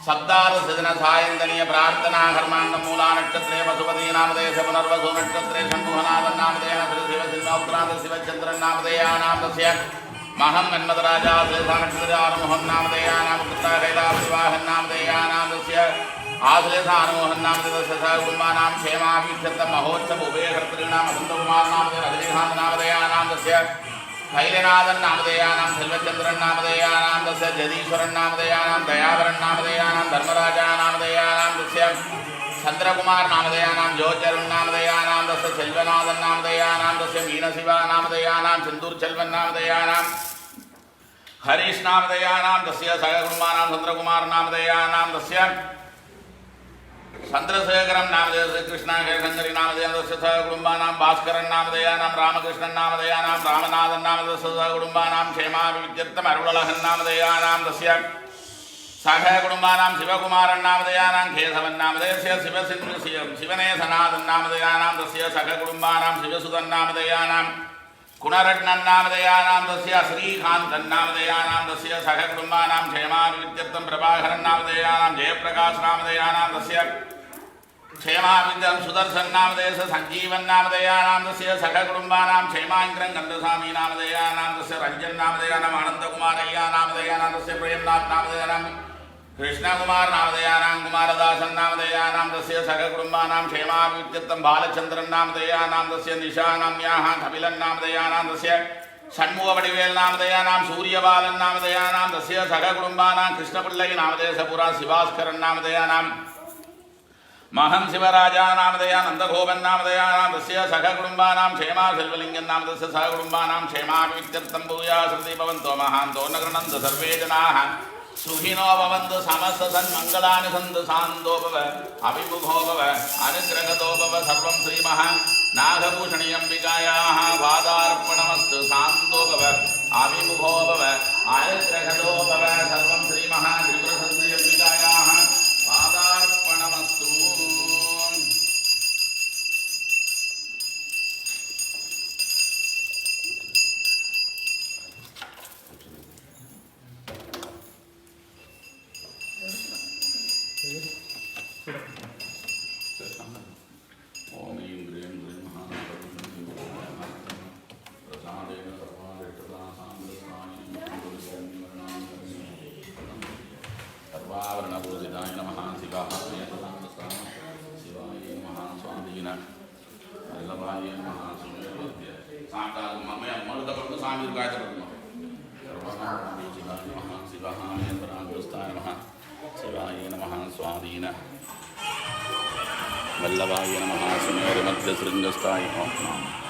सप्तादशदिन सायन्दनीय प्रार्थना कर्मांग मूला नक्षत्रे वसुपति नामदेश पुनर्वसु नक्षत्रे शंभुनाथन नामदेय श्री शिव सिंहोत्रांत शिवचंद्रन नामदेयानामस्य महं मन्मथराजा श्री नक्षत्रारमोहन नामदेयानाम कृता कैलासवाहन नामदेयानामस्य आश्लेषानुमोहन नामदेयस्य कुटुंबानां क्षेमाभिक्षत महोत्सव उभयकर्तॄणां वसन्तकुमार नामदेय रजनीकान्त नामदेयानामस्य भैरनाथन नामदेयानां सेल्वचंद्रन नामदेयानां तस्य जदीश्वरन नामदेयानां दयावरन नामदेयानां धर्मराजा नामदेयानां तस्य चंद्रकुमार नामदेयानां ज्योतिर्न नामदेयानां तस्य सेल्वनाथन नामदेयानां तस्य मीनशिवा नामदेयानां सिंदूरचेल्वन नामदेयानां हरीश नामदेयानां तस्य सहकुटुंबानां चंद्रकुमार नामदेयानां तस्य चंद्रशेखरम नामदेय कृष्ण शंकरी नामदेय सहकुटुंबानां भास्करन नामदेयानां रामकृष्णन नामदेयानां रामनाथन नामदेय सहकुटुंबानां क्षेमाभिवृद्ध्यर्थम अरुणलहन नामदेयानां तस्य सहकुटुंबानां शिवकुमारन नामदेयानां केशवन नामदेयस्य शिवने सनातन नामदेयानां तस्य सहकुटुंबानां शिवसुतन नामदेयानां कुणरत्नन नामदेयानां तस्य श्रीकान्तन नामदेयानां तस्य सहकुटुंबानां क्षेमाभिवृद्ध्यर्थम प्रभाकरन नामदेयानां जयप्रकाश नामदेयानां तस्य क्षेमाभिवृद्ध्यर्थम सुदर्शन नामदेयस्य संजीवन नामदेयानां तस्य सहकुटुंबानां क्षेमाङ्करं गन्धस्वामी नामदेयानां तस्य रंजन नामदेयानां आनंदकुमारय्या नामदेयानां तस्य प्रेमनाथ नामदेयानां कृष्णकुमार नामदेयानां कुमारदासन नामदेयानां तस्य सहकुटुंबानां क्षेमाभिवृद्ध्यर्थम बालचंद्रन नामदेयानां तस्य निशानाम्याः कपिलन नामदेयानां तस्य षण्मुखवडिवेल नामदेयानां सूर्यबालन नामदेयानां तस्य सहकुटुंबानां कृष्णपिल्लै नामदेयस्य पुरा शिवास्करन नामदेयानां महं शिवराजा नामदेया नंदगोपन नामदेयानां तस्य सहकुटुंबानां क्षेमा सेल्वलिंगन नामदेयस्य सहकुटुंबानां क्षेमाभिवृद्ध्यर्थम भूयासृति भवन्तो महान्तो न गृह्णन्तु सर्वे जनाः सुखिनो भवन्तु समस्त सन्मंगलानि सन्तु शान्तो भव अभिमुखो भव अनुग्रहतो भव सर्वं श्रीमः नागभूषणी अम्बिकायाः पादार्पणमस्तु शान्तो भव अभिमुखो भव अनुग्रहतो भव सर्वं श्रीमः त्रिपुरसुन्दरी अम्बिकायाः पादार्पणमस्तु। ओम ह्रीं ह्रीं ह्रीं प्रसादेन सर्वाभरणपूजिताय नमः शिवाय नमः स्वामीन वल्लभाय नमः सुमेरुमध्य साकाल मरुतपट्टु स्वामी गायत्रपट्टु शिवाय परान्तस्थाय नमः शिवाय नमः स्वाधीन वल्लभाय नमः सुमेरुमध्य शृङ्गस्थाय नमः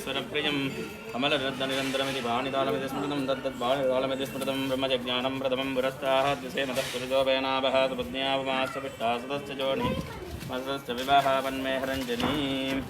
स्वरप्रियं कमलरत्ननिरन्तरमिति बाणितालमिति स्मृतं तद्दद्बाणितालमिति स्मृतं ब्रह्मजज्ञानं प्रथमं पुरस्ताः द्विषेमतः पुरुषोपयनाभः सुपत्न्यापमाश्च पिष्टासुतश्च जोनि मसश्च विवाहावन्मेहरञ्जनीम्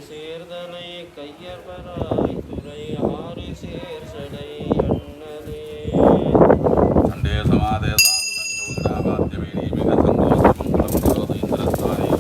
சேர்தனை கையர்வராய் துறை ஆறு சேர் சடை அண்ணலே சண்டே சமாதே சாமிதங்கவுடாபாத்யமேனி மிக சங்கோஷமங்கலம் கரோது இந்திரஸ்தானே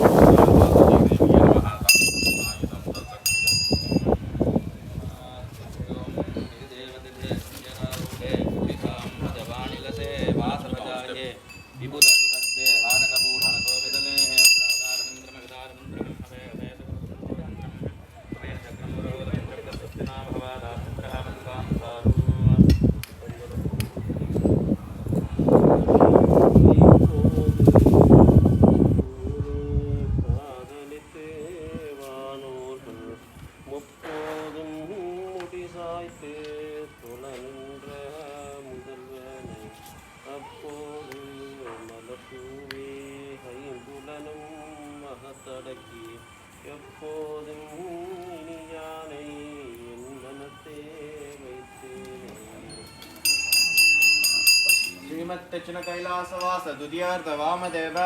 श्रीमत्तचन कैलासवास दुर्यार्थ वामदेव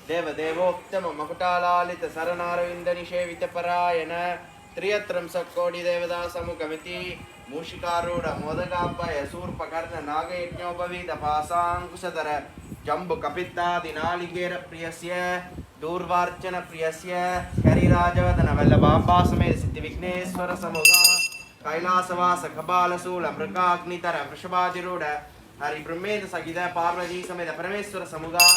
देवदेवोक्तम मकुटालालित सरनारविंद निषेवित परायण त्रियत्रम सक्कोटि देवदास मुखमिति मूषिकारूढ़ मोदकापय सूर्पकर्ण नागयज्ञोपवीत पासांकुशधर जम्बुकपित्तादिनालिकेरप्रियस्य दूर्वार्चनप्रियस्य करिराजवदनवल्लभाम्बासमेत सिद्धिविघ्नेश्वरसमुगा कैलासवास कपालशूलमृगाग्नितर वृषभाधिरूढ हरिब्रह्मेन्द्र सहित पार्वती समेत परमेश्वर समुगा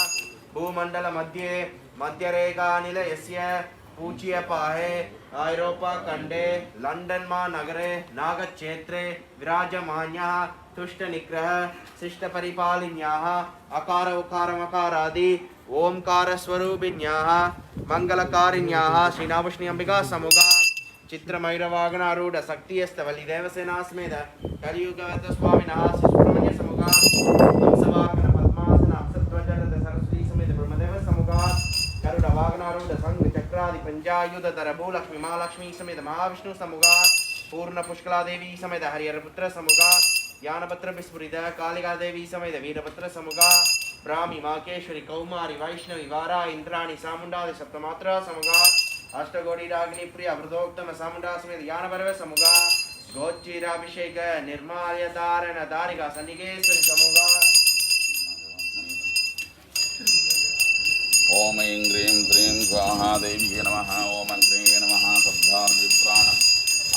भूमंडल मध्ये मध्यरेखानिलयस्य पूज्य पाहे ऐरोपा खंडे लंडन महानगरे नागक्षेत्रे विराजमान्यः तुष्ट निग्रह शिष्ट परिपालिन्याः अकार उकार मकारादि ओंकार स्वरूपिण्याः मंगलकारिण्याः श्री नामश्री अंबिका समुगा चित्रमयूरवागनारूढ़ शक्तियस्तवली देवसेना समेत कलियुगवत स्वामिनः सुब्रह्मण्य समुगा हंसवाहन पद्मासन अप्सरध्वजरथ सरस्वती समेत ब्रह्मदेव समुगा गरुड़ वागनारूढ़ संघ चक्रादि पंचायुधर भूलक्ष्मी महालक्ष्मी समेत महाविष्णु समुगा पूर्ण पुष्कला देवी समेत हरिहरपुत्र समुगा ज्ञानपत्र विस्फुरित कालिका देवी समेत वीरभद्र समुगा ब्राह्मी माकेश्वरी कौमारी वैष्णवी वारा इंद्राणी सामुंडादि सप्तमात्रा समुगा अष्टगोड़ी रागिनी प्रिय वृद्धोक्तम सामुंडा समेत ज्ञानपर्व समुगा गोचीराभिषेक निर्माल्य धारण धारिका सन्निकेश्वरी समुगा ओम ऐं ह्रीं श्रीं स्वाहा देवी नमः ओम अग्रे नमः सब्धार्विप्राण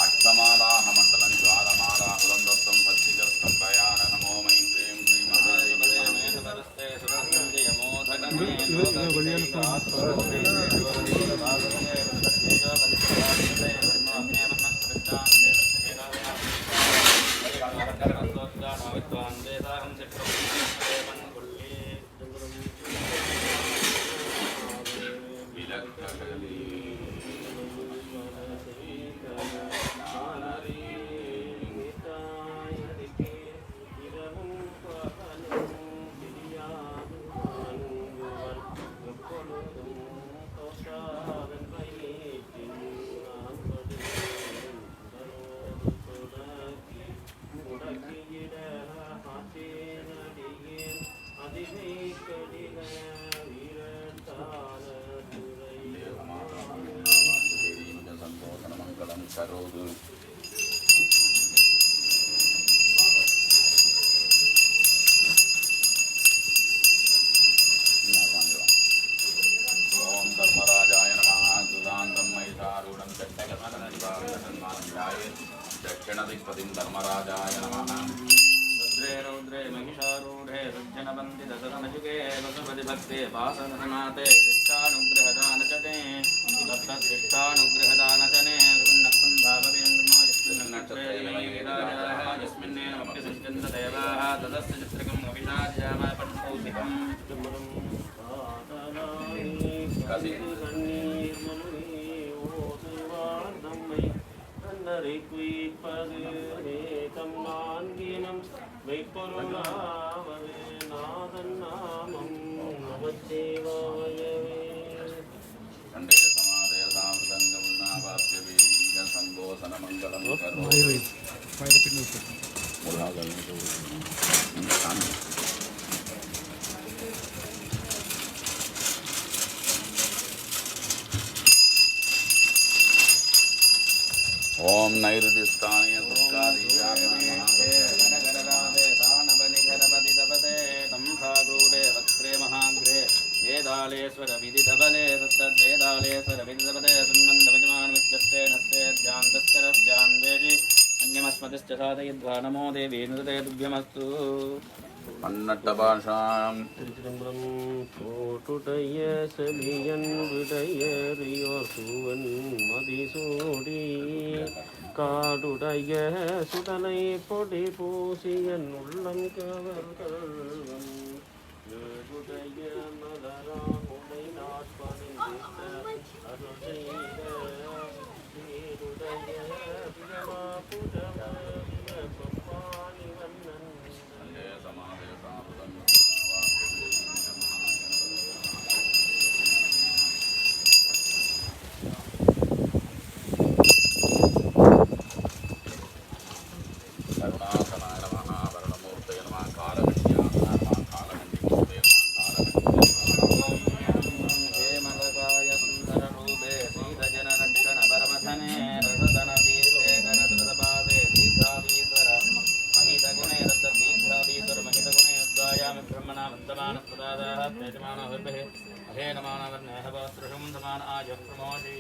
अष्टमालाहमण्डलं ज्वालमाला कुलं दत्तं पत्तिगस्तं प्रयाणम् ओम ऐं ह्रीं श्रीं महादेवी करोतु ओम धर्मराजाय नमः सुदान्तं महिषारूढं चट्टकमलनिवारणसन्मानञ्जाये दक्षिणदिक्पतिं धर्मराजाय नमः रुद्रे रौद्रे महिषारूढे सज्जनवन्दितसदनयुगे वसुपतिभक्ते पासनसनाते शिष्टानुग्रहदानचते दत्तशिष्टानुग्रहदानचने यस्मिन्नेनमप्यसञ्चन्तदेवाः तदस्य चित्रकं अभिषाद्यामा पट्टौतिकम् खण्डे समादय सामृतङ्गं नावाप्य वीर्य सङ्गोसनमङ्गलं करोतु ओम नैरुदिस्थाय महाग्रे वेदालेश्वर विदिधबले तत्तद्वेदालेश्वर विदिधबले सुन्नन्दविजमान विद्यस्ते नस्ते ध्यान्दस्करस्यान्वेषि अन्यमस्मतिश्च साधयिद्वा नमो देवी नुदते तुभ्यमस्तु பன்னட்டபாஷாம் திருச்சிதம்பரம் கோட்டுடைய செலியன் விடையறியோர் சூவன் மதிசூடி காடுடைய சுடலை பொடி பூசியன் உள்ளம் கவர்கள்வன் ஏடுடைய மலரான் உடை நாட்பணிந்த அருள் செய்த சீருடைய பிரமா புடவ பப்பாணி வண்ணன் ब्रह्मणा वन्दमानस्पदादा नमानवर्णहवस्त्रशं समान आय प्रमोदे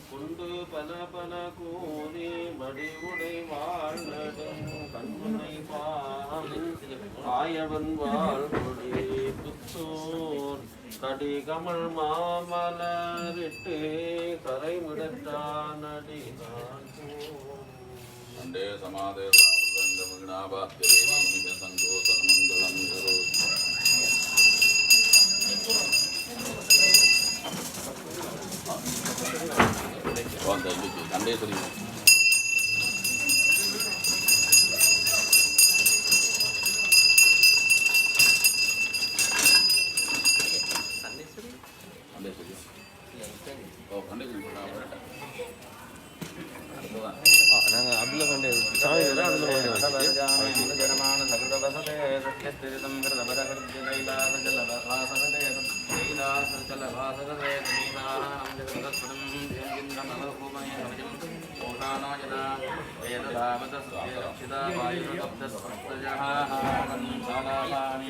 கொண்டு பல பல கூறி மடிவுடை வாழ்நடும் கண்முனை பாயவன் வாழ்கொடி புத்தூர் கடி கமல் மாமலரிட்டு கரைமிடத்தான் அடிதான் வந்தே சமாதே சந்தோஷ மங்களம் கண்டேஸ்வரி நாங்கள் அதில் கண்டு சாமியில் தான் அதில் ஜனமான சகுடவசதே சத்யஸ்திரிதம் கிருதபரகிருத்ய கைலாசஜலவாசதே கைலாசஜலவாசதே நீதானம் ஜகதஸ்வரம் ஜெயந்திரமலபூமய நவஜம் ஓஷானோ யதா வேததாவதஸ்ய ரக்ஷிதா வாயுரப்தஸ்வஸ்தஜஹ சாலாபாணி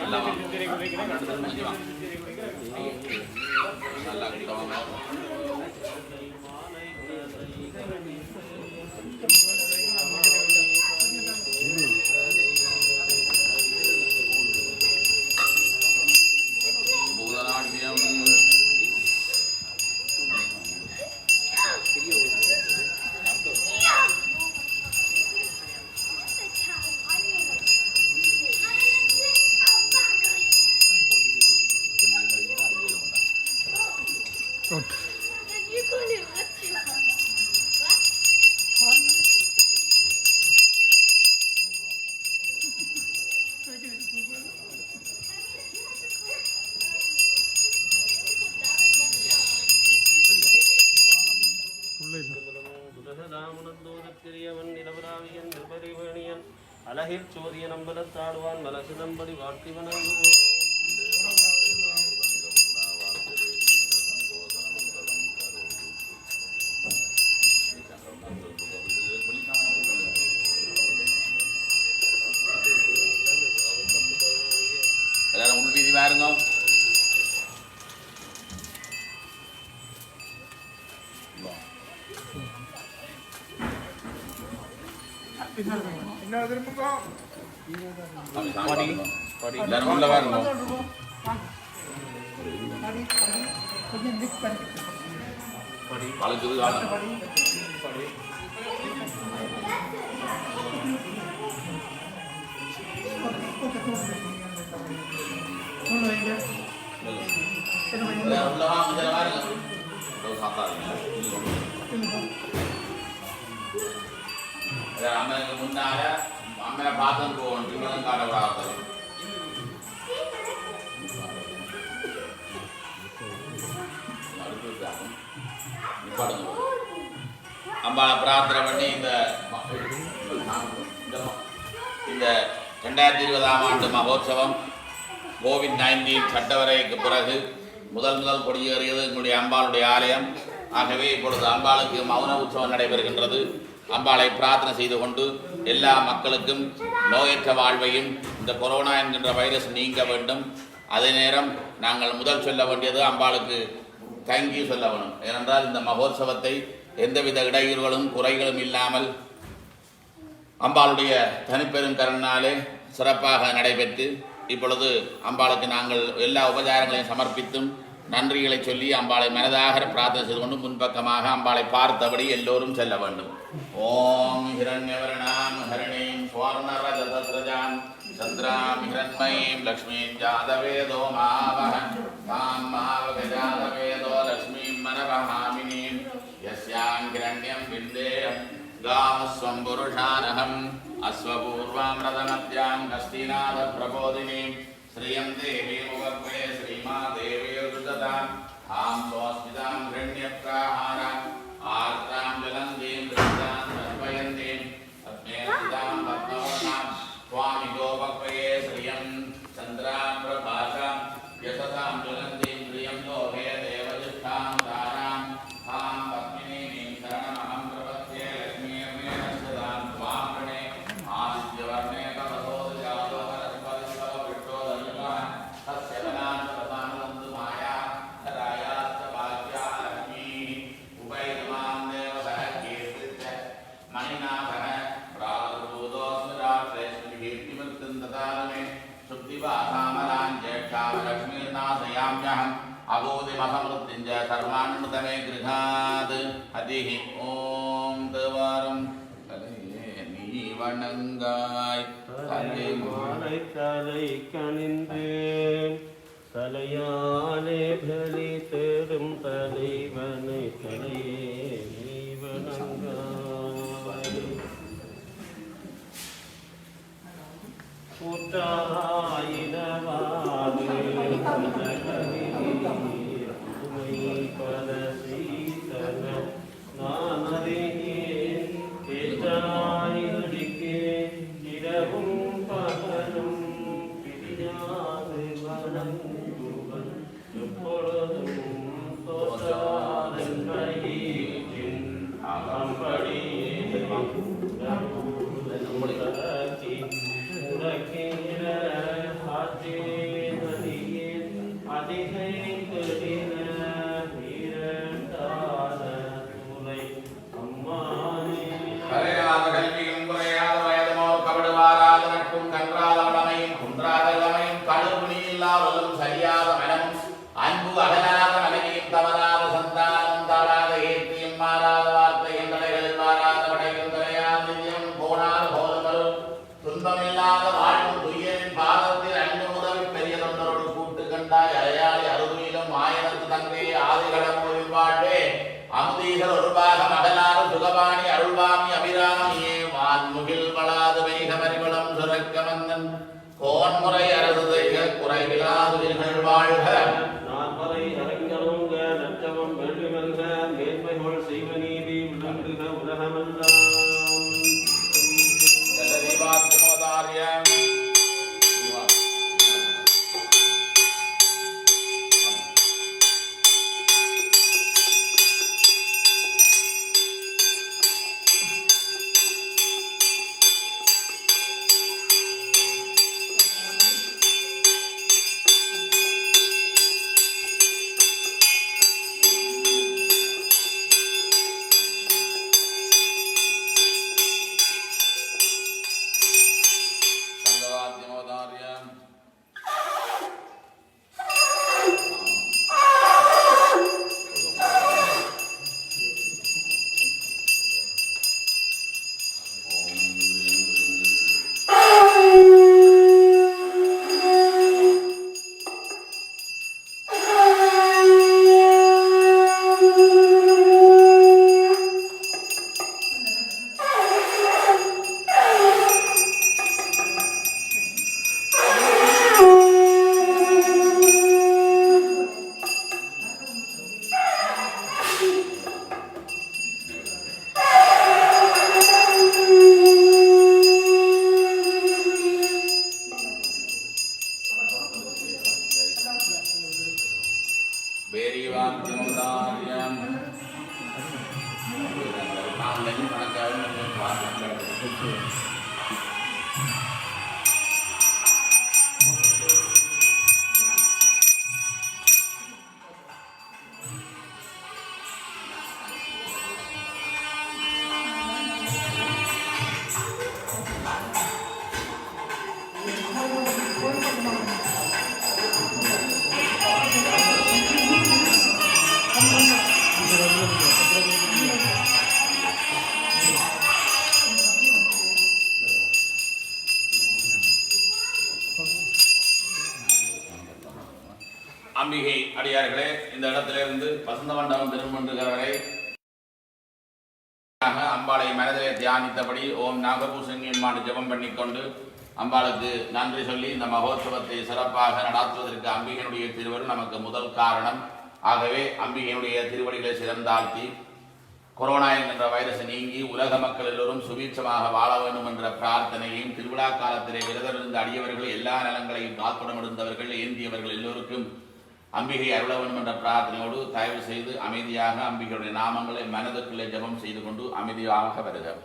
அழகில் சோதிய நம்பலத்தாடுவான் மலசிதம்படி வாழ்த்தி வணங்குவோம். எல்லாரும் உள் வீதி பாருங்க. சாமி பாருங்க. எல்லாரும் உள்ள வாருங்க. வளைஞ்சது காணும். உள்ள வாங்க, இதுல வாருங்க. சாப்பிடாதீங்க. அம்மனுக்கு முன்னால அம்மனை பார்த்து போகணும். திருமணம் காட்டக்கூடாது. அம்பாளை பிரார்த்தனை பண்ணி இந்த 2020ஆம் ஆண்டு மகோத்சவம் கோவிட்-19 சட்டவரைக்கு பிறகு முதல் கொடியேறியது எங்களுடைய அம்பாளுடைய ஆலயம். ஆகவே இப்பொழுது அம்பாளுக்கு மௌன உற்சவம் நடைபெறுகின்றது. அம்பாளை பிரார்த்தனை செய்து கொண்டு எல்லா மக்களுக்கும் நோயற்ற வாழ்வையும் இந்த கொரோனா என்கின்ற வைரஸ் நீங்க வேண்டும். அதே நேரம் நாங்கள் முதல் சொல்ல வேண்டியது அம்பாளுக்கு தேங்க்யூ சொல்ல வேணும். ஏனென்றால் இந்த மகோத்சவத்தை எந்தவித இடையூறுகளும் குறைகளும் இல்லாமல் அம்பாளுடைய தனிப்பெரும் கருணையினாலே சிறப்பாக நடைபெற்று இப்பொழுது அம்பாளுக்கு நாங்கள் எல்லா உபச்சாரங்களையும் சமர்ப்பித்தும் நன்றிகளை சொல்லி அம்பாளை மனதாக பிரார்த்தனை செய்து கொண்டு முன்பக்கமாக அம்பாளை பார்த்தபடி எல்லோரும் செல்ல வேண்டும். ஓம் ஹிரண்யவரணாம் ஹரிணீம் சுவர்ணரஜதஸ்ரஜாம் சந்திராம் ஹிரண்மயீம் லக்ஷ்மீம் ஜாதவேதோ மாவஹ தாம் மாவக ஜாதவேதோ லக்ஷ்மீம் மனவஹாமினீம் யஸ்யாம் ஹிரண்யம் விந்தேயம் காமஸ்வம் புருஷானஹம் அஸ்வபூர்வாமிரதமத்யாம் கஸ்திநாத பிரபோதினீம் ஸ்ரீயம் தேவீம் உபக்வே ஸ்ரீமா தேவீர்துததாம் ஆம் சோஸ்மிதாம் ஹிரண்யப்ராஹாராம் ஆர்த்தாம் ஜலந்தீம் ரித்தாம் தர்வயந்தீம் அக்னேஸ்திதாம் பத்மவர்ணாம் சுவாமிகோ உபக்வே ஸ்ரீயம் சந்திராம் பிரபாஷாம் யசதாம் ஜலந்தீம் ஸ்ரீயம் லோகே தேவஜிஷ்டாம் தாராம் ஆம் பத்மினீம் சரணமஹம் பிரபத்யே லக்ஷ்மீர்மே நஷ்டதாம் துவாம்ரணே ஆதித்யவர்ணே தவசோதயாதோ வரஸ்பதிஸ்வ விட்டோதயுகா தஸ்யவனான் பிரதானவந்து மாயா ராயாஸ்த பாக்யா லக்ஷ்மீ உபைதமாம் தேவசः கீர்த்திச்ச மணிநாதः பிராதுர்பூதோஸ்மி ராட்சேஸ்மி கீர்த்திமிருத்தம் ததாமே சுப்திவாசாமரான் ஜேஷ்டாவ லக்ஷ்மீர்நாசயாம்யஹம் அபோதிமசமிருத்யுஞ்ச சர்வான்முதமே கிருகாத் ஹதிஹி ஓம் தேவாரம் நீ வணங்காய் தலைமாலை தலை கணிந்தேன் தலையாலே பலி தேடும் தலைவனை தலையே நீ வணங்காய் கூட்டாயினவாது புதுமை பல சீதன நான் அறியேன் கேட்டாயிடிக்கே இரவும் பகலும் பிரியாது வணங்குவன் எப்பொழுதும் தோற்றாதென்னையின் அகம்படியே உலகிற ஆற்றே நதியின் அதிகை கடின வீரண்டான துளை அம்மானே கரையாத கல்வியும் குறையாத வயதுமோர் கபடுவாராத நட்பும் கன்றாத வளமையும் குன்றாத இளமையும் கடுகுணி இல்லாவலும் சரியாத மனமும் அன்பு அகலாத மனைவியும் தவறாத சந்தானம் தாழாத கீர்த்தியும் மாறாத வார்த்தையும் கடைகளில் மாறாத படையும் குறையாத நிதியம் போனாத போதமரும் துன்பமில்லாத வாழ்வும் துயரின் பாதத்தில் அன்பு முதல் பெரிய தொண்டரோடு கூட்டு கண்டாய் அலையாளி அருவியிலும் ஆயிரத்து தங்கை ஆதிகளமூரில் வாழ்வே அமுதீசர் ஒரு பாகம் அகலாறு சுகபாணி அருள்வாமி அபிராமியே வான்முகில் வளாது வைகமரிவளம் சுரக்க மன்னன் கோன்முறை அரசு செய்க குறைவிலாதுயிர்கள் வாழ்க நான்மறை அரங்கருங்க நற்றவம் வெள்ளி வெல்க மேன்மைகள் செய்வ நீதி விளங்குக உலகமெல்லாம் ஜெகதீபாத்மோதாரியம் பேரிவாத்தியம் ஆன்லைன் கணக்காக அம்பிகை அடியார்களே, இந்த இடத்திலிருந்து வசந்த மண்டபம் திரும்புகிற வரை அம்பாளை மனதிலே தியானித்தபடி ஓம் நாகபூசணியன்மாடு ஜெபம் பண்ணிக்கொண்டு அம்பாளுக்கு நன்றி சொல்லி இந்த மகோத்சவத்தை சிறப்பாக நடாத்துவதற்கு அம்பிகையினுடைய திருவருள் நமக்கு முதல் காரணம். ஆகவே அம்பிகையினுடைய திருவடிகளை சிறந்தாழ்த்தி கொரோனா என்கின்ற வைரஸ் நீங்கி உலக மக்கள் எல்லோரும் சுபீட்சமாக வாழ வேண்டும் என்ற பிரார்த்தனையும், திருவிழா காலத்திலே விரதமிருந்த அடியவர்கள் எல்லா நலங்களையும் காத்துடன் இருந்தவர்கள் ஏந்தியவர்கள் எல்லோருக்கும் அம்பிகை அருள வேண்டும் என்ற பிரார்த்தனையோடு தயவு செய்து அமைதியாக அம்பிகையுடைய நாமங்களை மனதுக்குள்ளே ஜபம் செய்து கொண்டு அமைதியாக வருக.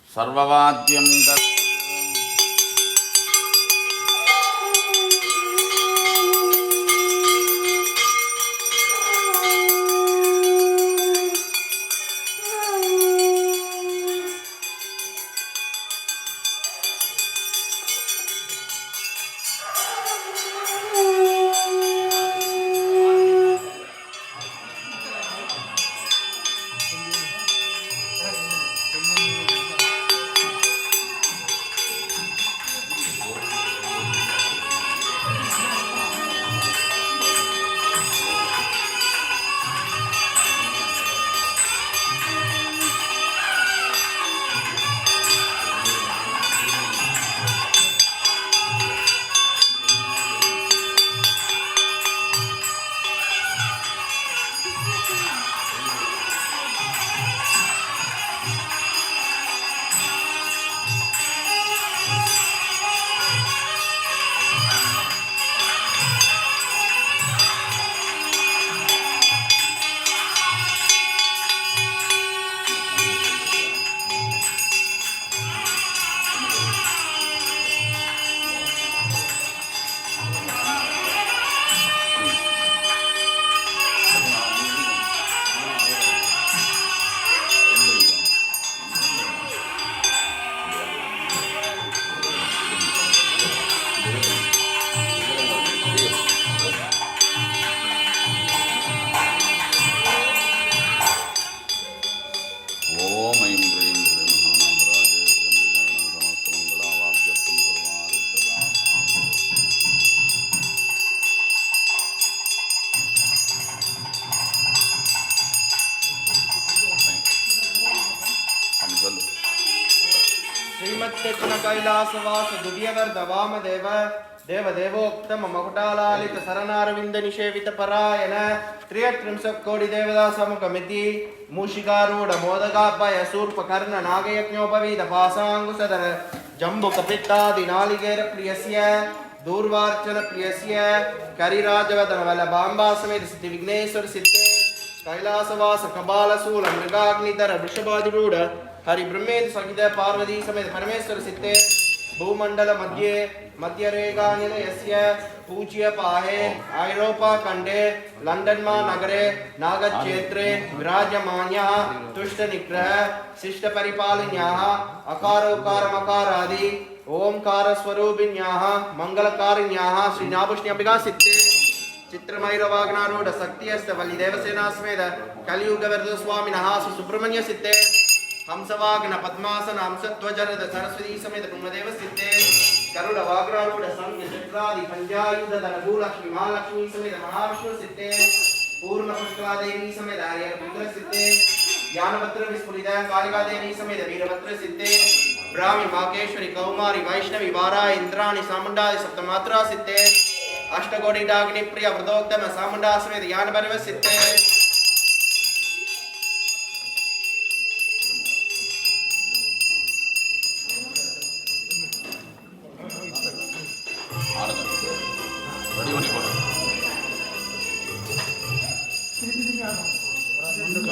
சர்வவாத்தியம் कैलासवास दुर्यवर्ध वामदेव देवदेवोक्तम मकुटालालित शरणारविंद निषेवित परायण 33 कोटि देवता समुखमिति मूषिकारूढ़ मोदकापय शूर्पकर्ण नागयज्ञोपवीत पासांकुशधर जम्बुकपित्तादि नालिकेर प्रियस्य दूर्वार्चन प्रियस्य करिराजवदन वल्लभाम्बा समेत सिद्धि विघ्नेश्वर सिद्धे कैलासवास कपालशूल मृगाग्निधर वृषभाधिरूढ़ हरि ब्रह्मेन्द्र सहित पार्वती समेत परमेश्वर सिद्धे भूमंडल मध्ये मध्यरेखानिलयस्य पूज्य पाहे ऐरोपा खंडे लंडन महानगरे नागक्षेत्रे विराजमान्यः तुष्ट निग्रह शिष्ट परिपालिन्याः अकारोकारमकारादि ओंकार स्वरूपिण्याः मंगलकारिण्याः श्री नाभुष्ण्यम्बिका सिद्धे चित्रमैरवाग्नारूढ़ शक्तियस्त बलिदेवसेना समेत कलियुग वरद स्वामिनः सुब्रह्मण्य सिद्धे हंसवाग्न पद्मासन हंसध्वजरद सरस्वती समेत ब्रह्मदेव सिद्धे गरुड़ वाग्नारूढ़ संग चक्रादि पंचायुध धन भूलक्ष्मी महालक्ष्मी समेत महाविष्णु सिद्धे पूर्ण पुष्कला देवी समेत हरिहर पुत्र सिद्धे ज्ञानभद्र विस्फुलित कालिका देवी समेत वीरभद्र सिद्धे ब्राह्मी माकेश्वरी कौमारी वैष्णवी वाराह इंद्राणी सामुंडादि सप्तमात्रा सिद्धे अष्टकोटि डाकिनी प्रिय वृदोक्तम सामुंडा समेत ज्ञानभैरव सिद्धे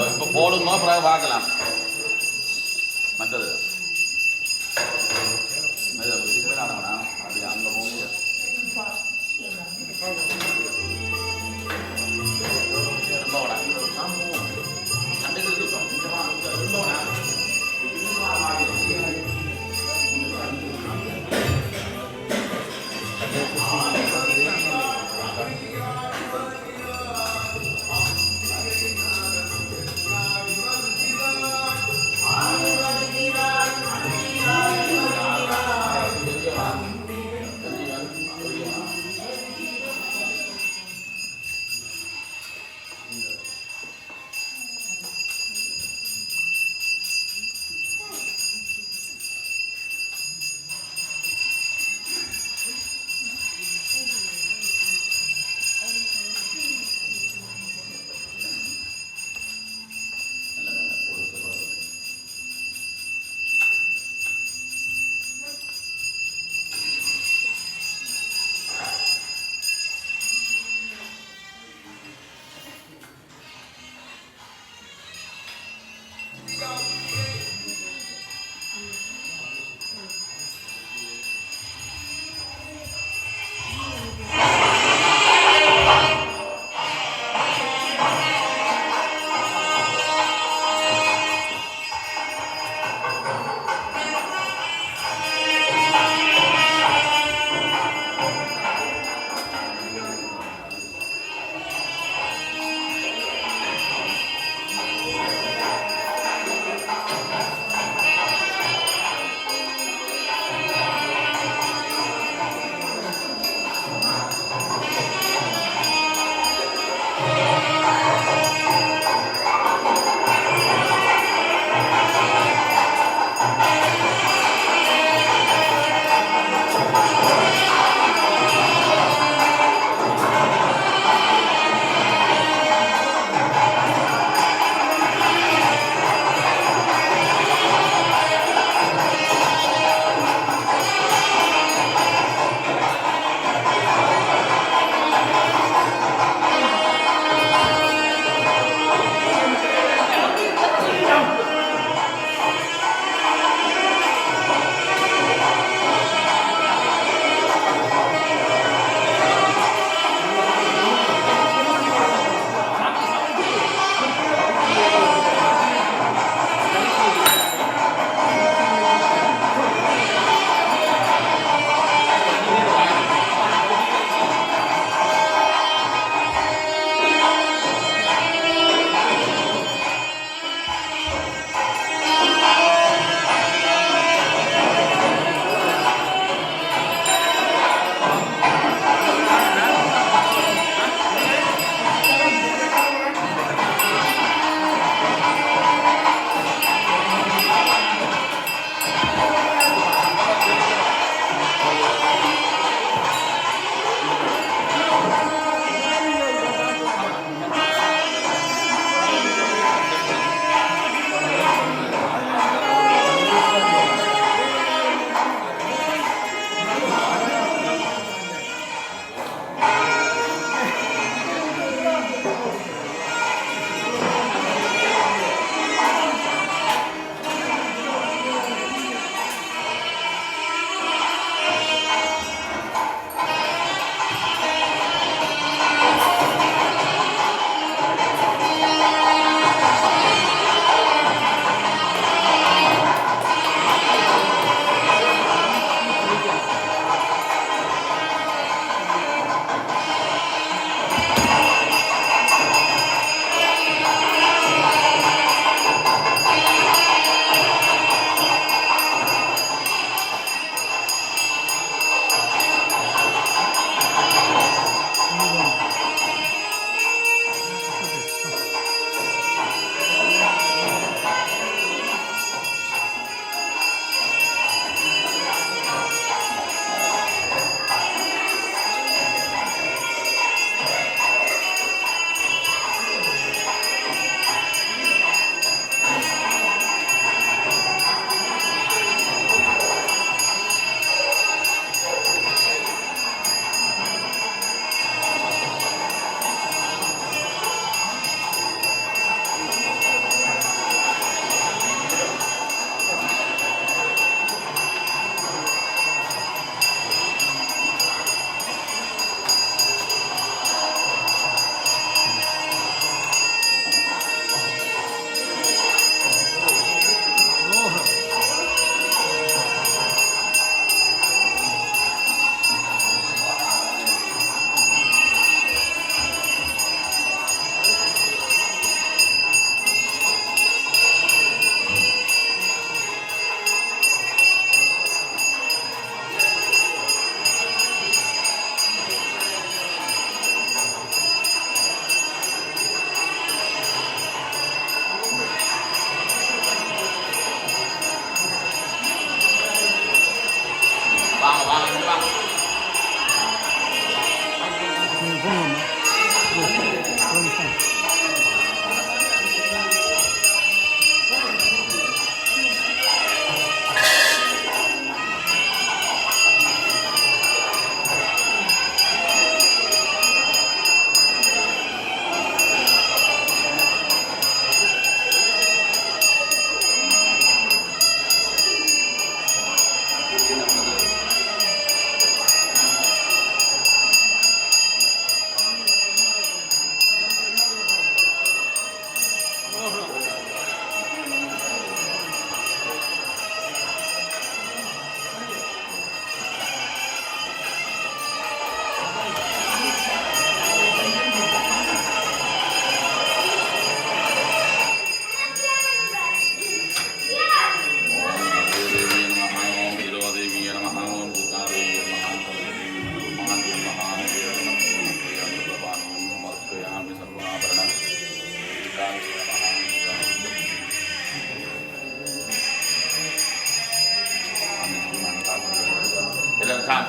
இப்போ போடுங்க பிறகு பார்க்கலாம் மற்றது அது அங்கே போகும்போது ரொம்ப வேணா சண்டைக்கு இருக்கோம் ரொம்ப வேணா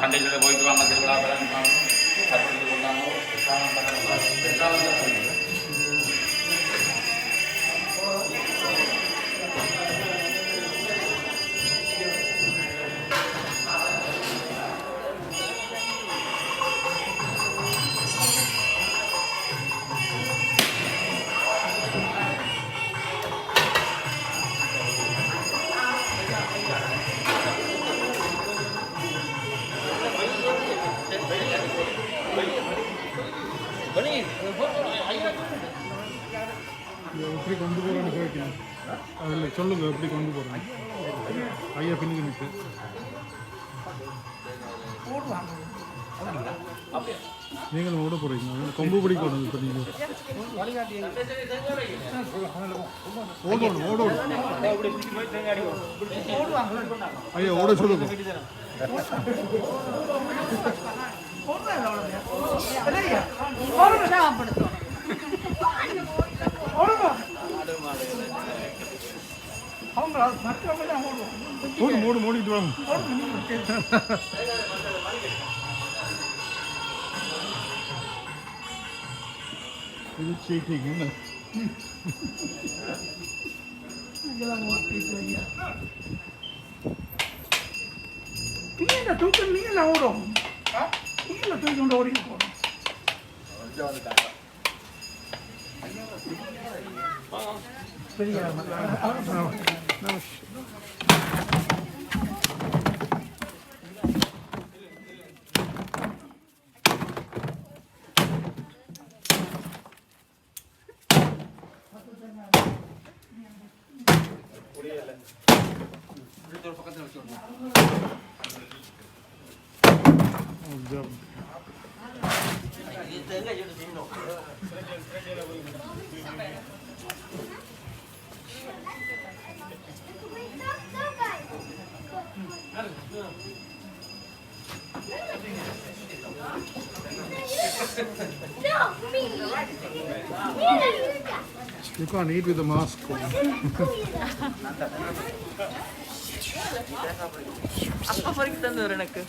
கண்டிப்பாக போயிட்டு வாங்க திருவிழா பலன் கற்பனை கொண்டாங்க எப்படி கொண்டு போகிறோன்னு கேட்கணும் அதில் சொல்லுங்கள் எப்படி கொண்டு போகிறோம் ஐயா பின்னுக்கு நிற்கு நீங்களும் ஓட போகிறீங்க கொம்பு பிடிக்கணும் இப்போ நீங்கள் ஓடணும் ஐயா ஓட சொல்லுங்க மூடிட்டு வாங்க இது சீட்டிங்க நீங்க தூக்கி நீங்க ஓடும் நீங்க தூக்கி கொண்டு ஓடி போகணும் You can't eat with the mask on. அப்பா பறிக்க தந்தவர் எனக்கு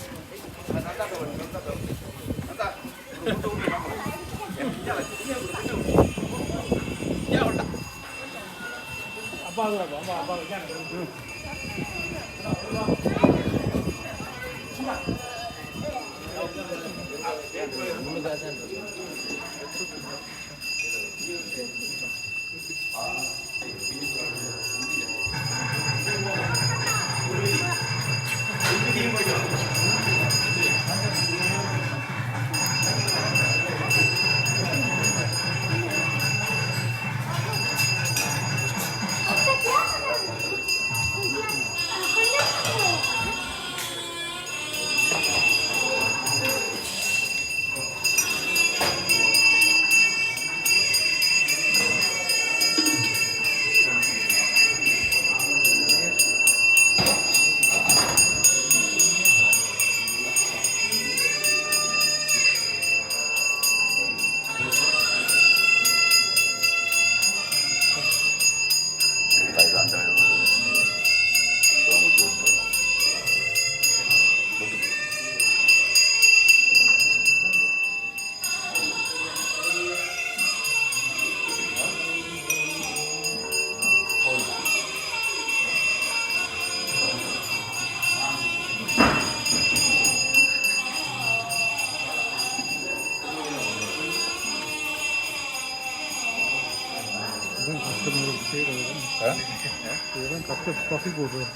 இதெல்லாம் கஷ்ட காஃபி போடுறோம்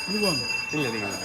இது வாங்க இல்லை நீங்கள்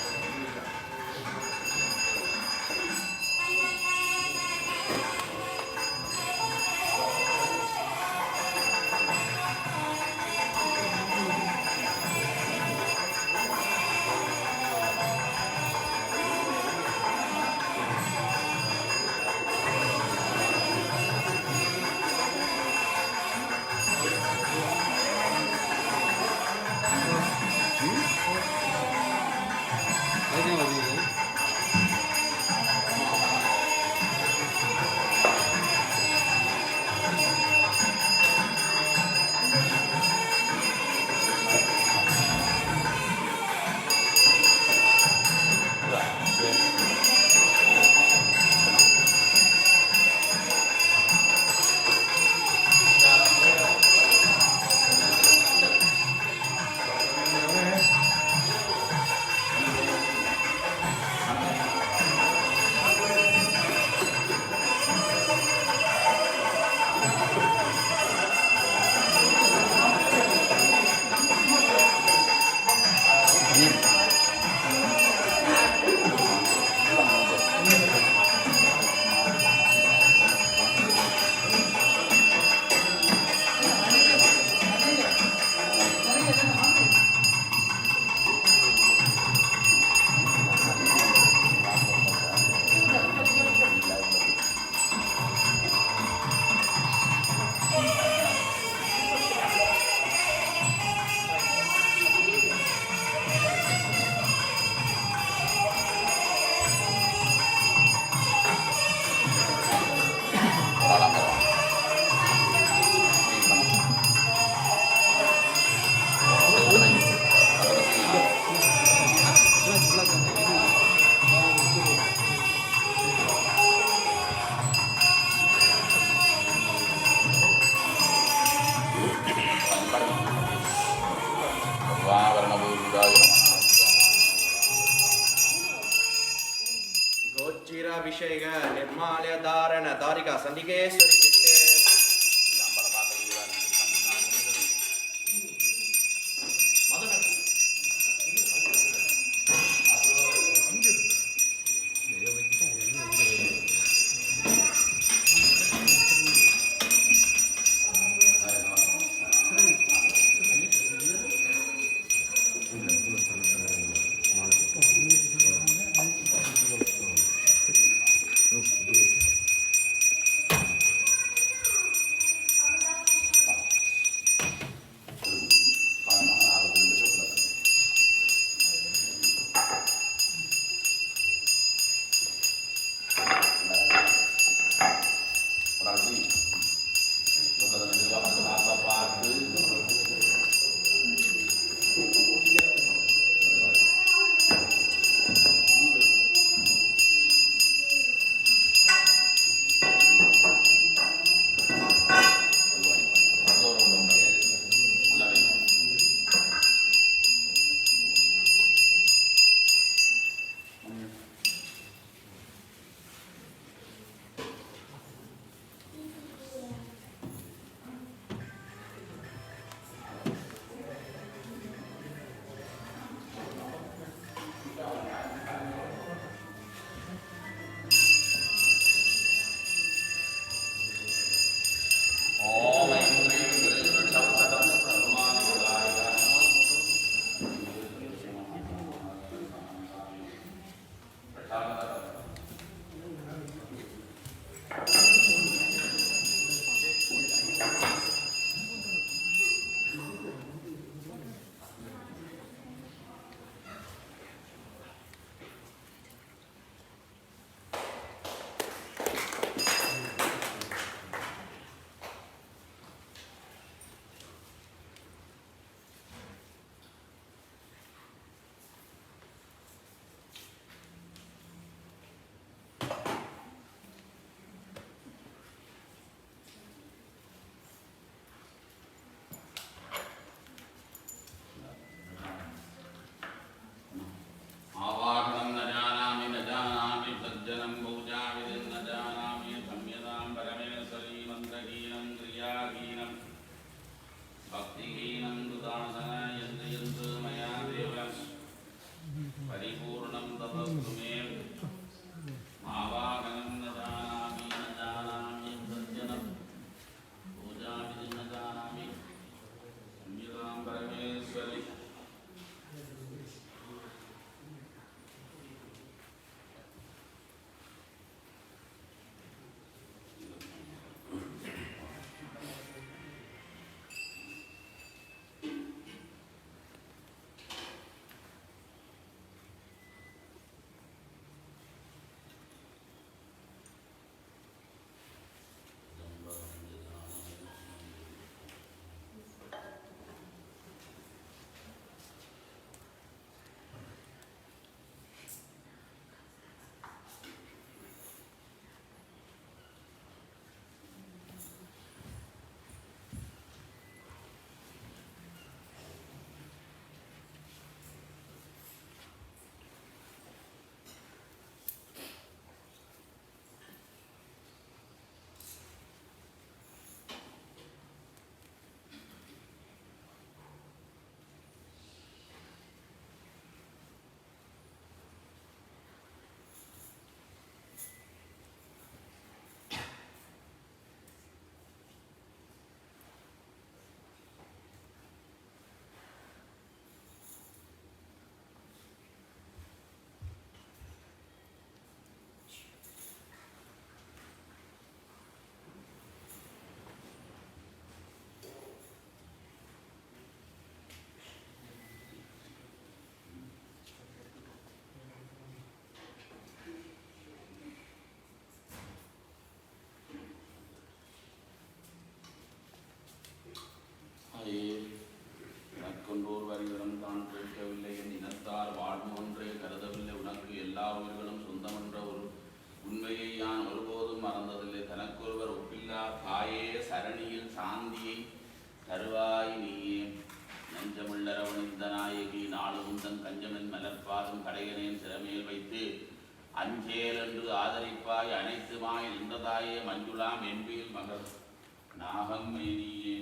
विषयक निर्माल्य धारण धारिका संदिकेश्वरी चित्ते எனக்கொன்றோர் வரிகளும் தான் கேட்கவில்லை என் இனத்தார் வாழ்வு ஒன்றே கருதவில்லை உனக்கு எல்லா உயிர்களும் சொந்தமென்ற ஒரு உண்மையை யான் ஒருபோதும் மறந்ததில்லை தனக்கொருவர் ஒப்பில்லா தாயே சரணியில் சாந்தியை தருவாய் நீயே நெஞ்சமுள்ளரவணிந்த நாயகி நாடு உந்தன் கஞ்சமன் மலர்பாதம் கடையனேன் சிறமேல் வைத்து அஞ்சேல் என்று ஆதரிப்பாய் அனைத்துமாய் நின்றதாயே மஞ்சுளாம் என்பில் மகள் நாகம் மேனியே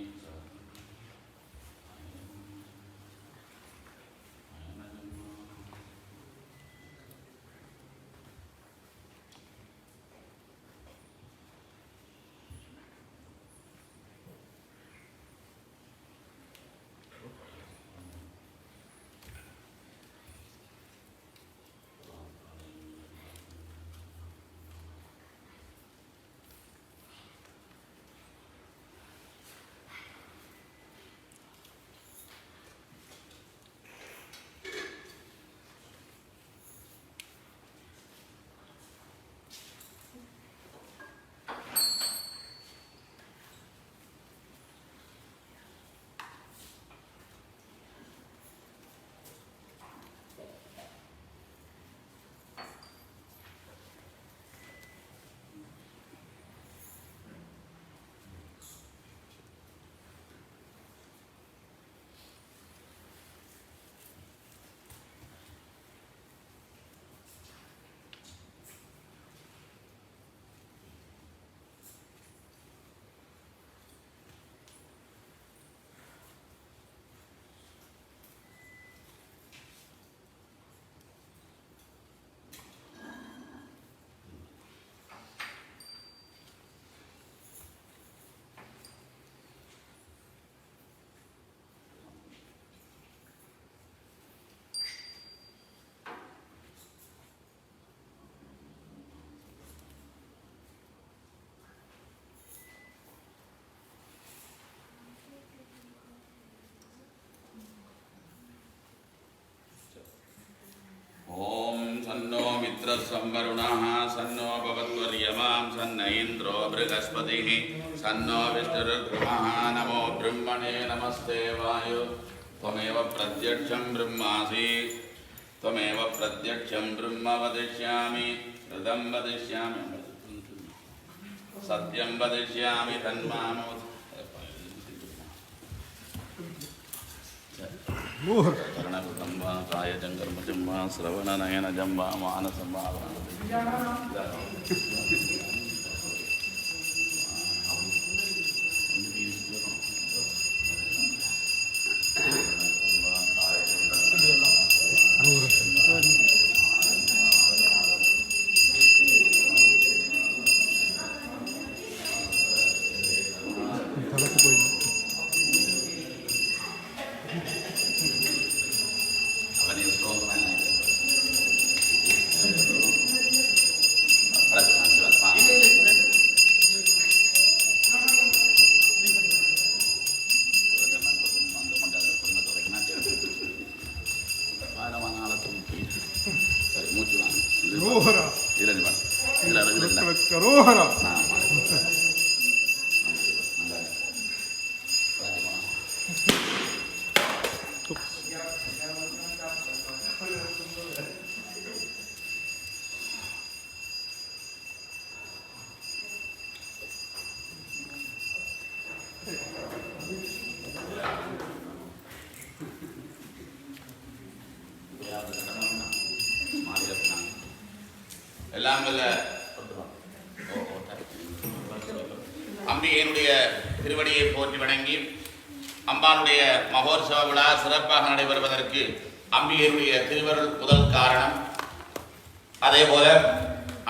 सन्नो मित्रसंवरुणः सन्नो भवद्वर्यमां सन्न इन्द्रो बृहस्पतिः सन्नो विष्णुरुर्ब्रह्मः नमो ब्रह्मणे नमस्ते वायु त्वमेव प्रत्यक्षं ब्रह्मासि त्वमेव प्रत्यक्षं ब्रह्म वदिष्यामि हृदं वदिष्यामि सत्यं वदिष्यामि तन्मानो करणकुटुम्बा कायजङ्गर्मजिम्बा श्रवणनयनजम्बा मानसम्बा அம்பிகையினுடைய திருவடியை போற்றி வணங்கி அம்பாளுடைய மகோற்சவ விழா சிறப்பாக நடைபெறுவதற்கு அம்பிகையினுடைய திருவருள் முதல் காரணம். அதே போல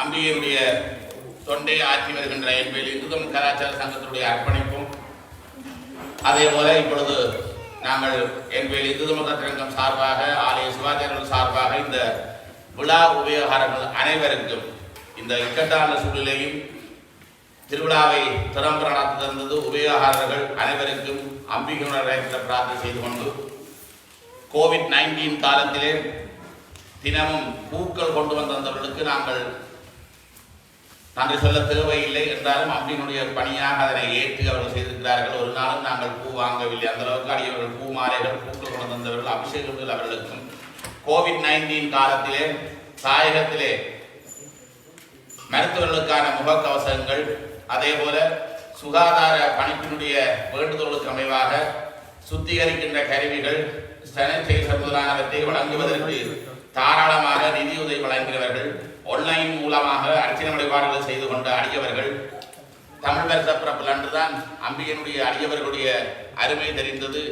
அம்பிகையினுடைய தொண்டை ஆற்றி வருகின்ற என்பதில் இந்து கலாச்சார சங்கத்தினுடைய அர்ப்பணிப்பும், அதே போல இப்பொழுது நாங்கள் என்பதில் இந்து சங்கம் சார்பாக ஆலய சிவாச்சாரியர்கள் சார்பாக இந்த விழா உபயோகாரர்கள் அனைவருக்கும் இந்த இக்கட்டான சூழ்நிலையும் திருவிழாவை திறம்பட நடத்தி தந்தது உபயோகாரர்கள் அனைவருக்கும் அம்பிகையுடன் பிரார்த்தனை செய்து கொண்டு, கோவிட்-19 காலத்திலே தினமும் பூக்கள் கொண்டு வந்தவர்களுக்கு நாங்கள் நன்றி சொல்ல தேவையில்லை என்றாலும் அம்பிகையினுடைய பணியாக அதனை ஏற்று அவர்கள் செய்திருக்கிறார்கள். ஒரு நாளும் நாங்கள் பூ வாங்கவில்லை. அந்த அளவுக்கு அடியவர்கள் பூ மாலைகள் பூக்கள் கொண்டு வந்தவர்கள் அபிஷேகங்கள் அவர்களுக்கும். கோவிட்-19 காலத்திலே தாயகத்திலே மருத்துவர்களுக்கான முகக்கவசங்கள், அதே போல சுகாதார பணிப்பினுடைய வேண்டுதலுக்கு அமைவாக சுத்திகரிக்கின்ற கருவிகள், சானிடைசர் முதலானவற்றை வழங்குவதற்கு தாராளமாக நிதியுதவி வழங்கினவர்கள் ஆன்லைன் மூலமாக அர்ச்சனை வழிபாடுகள் செய்து கொண்ட அடியவர்கள் தமிழ் வருஷ பிறப்பில் அன்றுதான் அம்பிகையினுடைய அடியவர்களுடைய அருமை தெரிந்தது.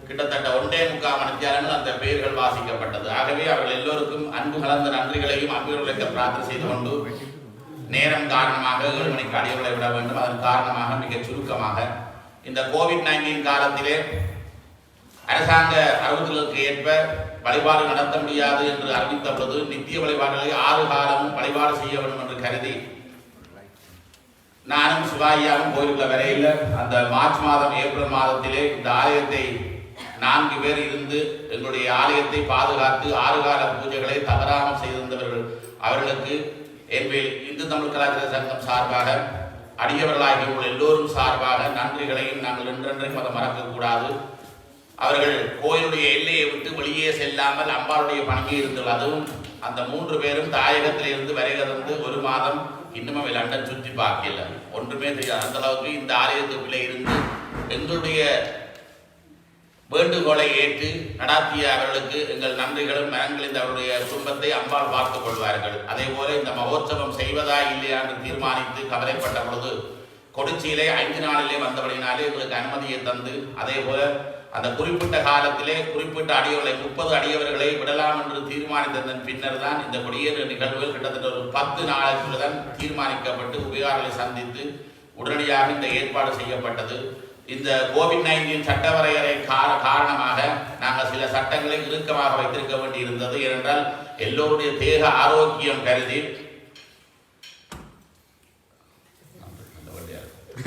கிட்டத்தட்ட 1.25 மணித்தியாலும் அந்த பெயர்கள் வாசிக்கப்பட்டது. ஆகவே அவர்கள் எல்லோருக்கும் அன்பு கலந்த நன்றிகளையும் அம்பிகளுக்கு பிரார்த்தனை செய்து கொண்டு நேரம் காரணமாக 7 மணிக்கு அடியவர்களை விட வேண்டும். அதன் காரணமாக மிக சுருக்கமாக இந்த கோவிட்-19 காலத்திலே அரசாங்க அறிவுறுத்தலுக்கு ஏற்ப வழிபாடு நடத்த முடியாது என்று அறிவித்த பொழுது நித்திய வழிபாடுகளை 6 காலமும் வழிபாடு செய்ய வேண்டும் என்று கருதி நானும் சிவாயியாவும் கோயிலுக்குள்ள வரையில் அந்த மார்ச் மாதம் ஏப்ரல் மாதத்திலே இந்த ஆலயத்தை 4 பேர் இருந்து எங்களுடைய ஆலயத்தை பாதுகாத்து 6 கால பூஜைகளை தவறாமல் செய்திருந்தவர்கள் அவர்களுக்கு என்பதில் இந்து தமிழ் கலாச்சார சங்கம் சார்பாக அடியவர்களாகிய உள்ள எல்லோரும் சார்பாக நன்றிகளையும் நாங்கள் என்றென்றைக்கும் அதை மறக்கக்கூடாது. அவர்கள் கோயிலுடைய எல்லையை விட்டு வெளியே செல்லாமல் அம்பாளுடைய பணியை இருந்தது. அதுவும் அந்த 3 பேரும் தாயகத்தில் இருந்து வருகிறது 1 மாதம் இன்னும் அவை லண்டன் சுற்றி பார்க்கல, ஒன்றுமே தெரியாது. அந்த அளவுக்கு இந்த ஆலயத்துக்குள்ளே இருந்து எங்களுடைய வேண்டுகோளை ஏற்று நடாத்திய அவர்களுக்கு எங்கள் நன்றிகளும் மனங்களில் அவருடைய குடும்பத்தை அம்பாள் பார்த்துக் கொள்வார்கள். அதே போல இந்த மகோத்சவம் செய்வதா இல்லையா என்று தீர்மானித்து கவலைப்பட்ட பொழுது கொடிச்சியிலே 5 நாளிலே வந்தபடினாலே எங்களுக்கு அனுமதியை தந்து அதே போல அந்த குறிப்பிட்ட காலத்திலே குறிப்பிட்ட அடியவர்களை 30 அடியவர்களை விடலாம் என்று தீர்மானித்ததன் பின்னர் தான் இந்த கொடியேறு நிகழ்வுகள் கிட்டத்தட்ட ஒரு 10 நாளுக்குள் தான் தீர்மானிக்கப்பட்டு உபயோகங்களை சந்தித்து உடனடியாக இந்த ஏற்பாடு செய்யப்பட்டது. இந்த கோவிட்-19 சட்ட வரையறை காரணமாக நாங்கள் சில சட்டங்களை இறுக்கமாக வைத்திருக்க வேண்டி இருந்தது. ஏனென்றால் எல்லோருடைய தேக ஆரோக்கியம் கருதி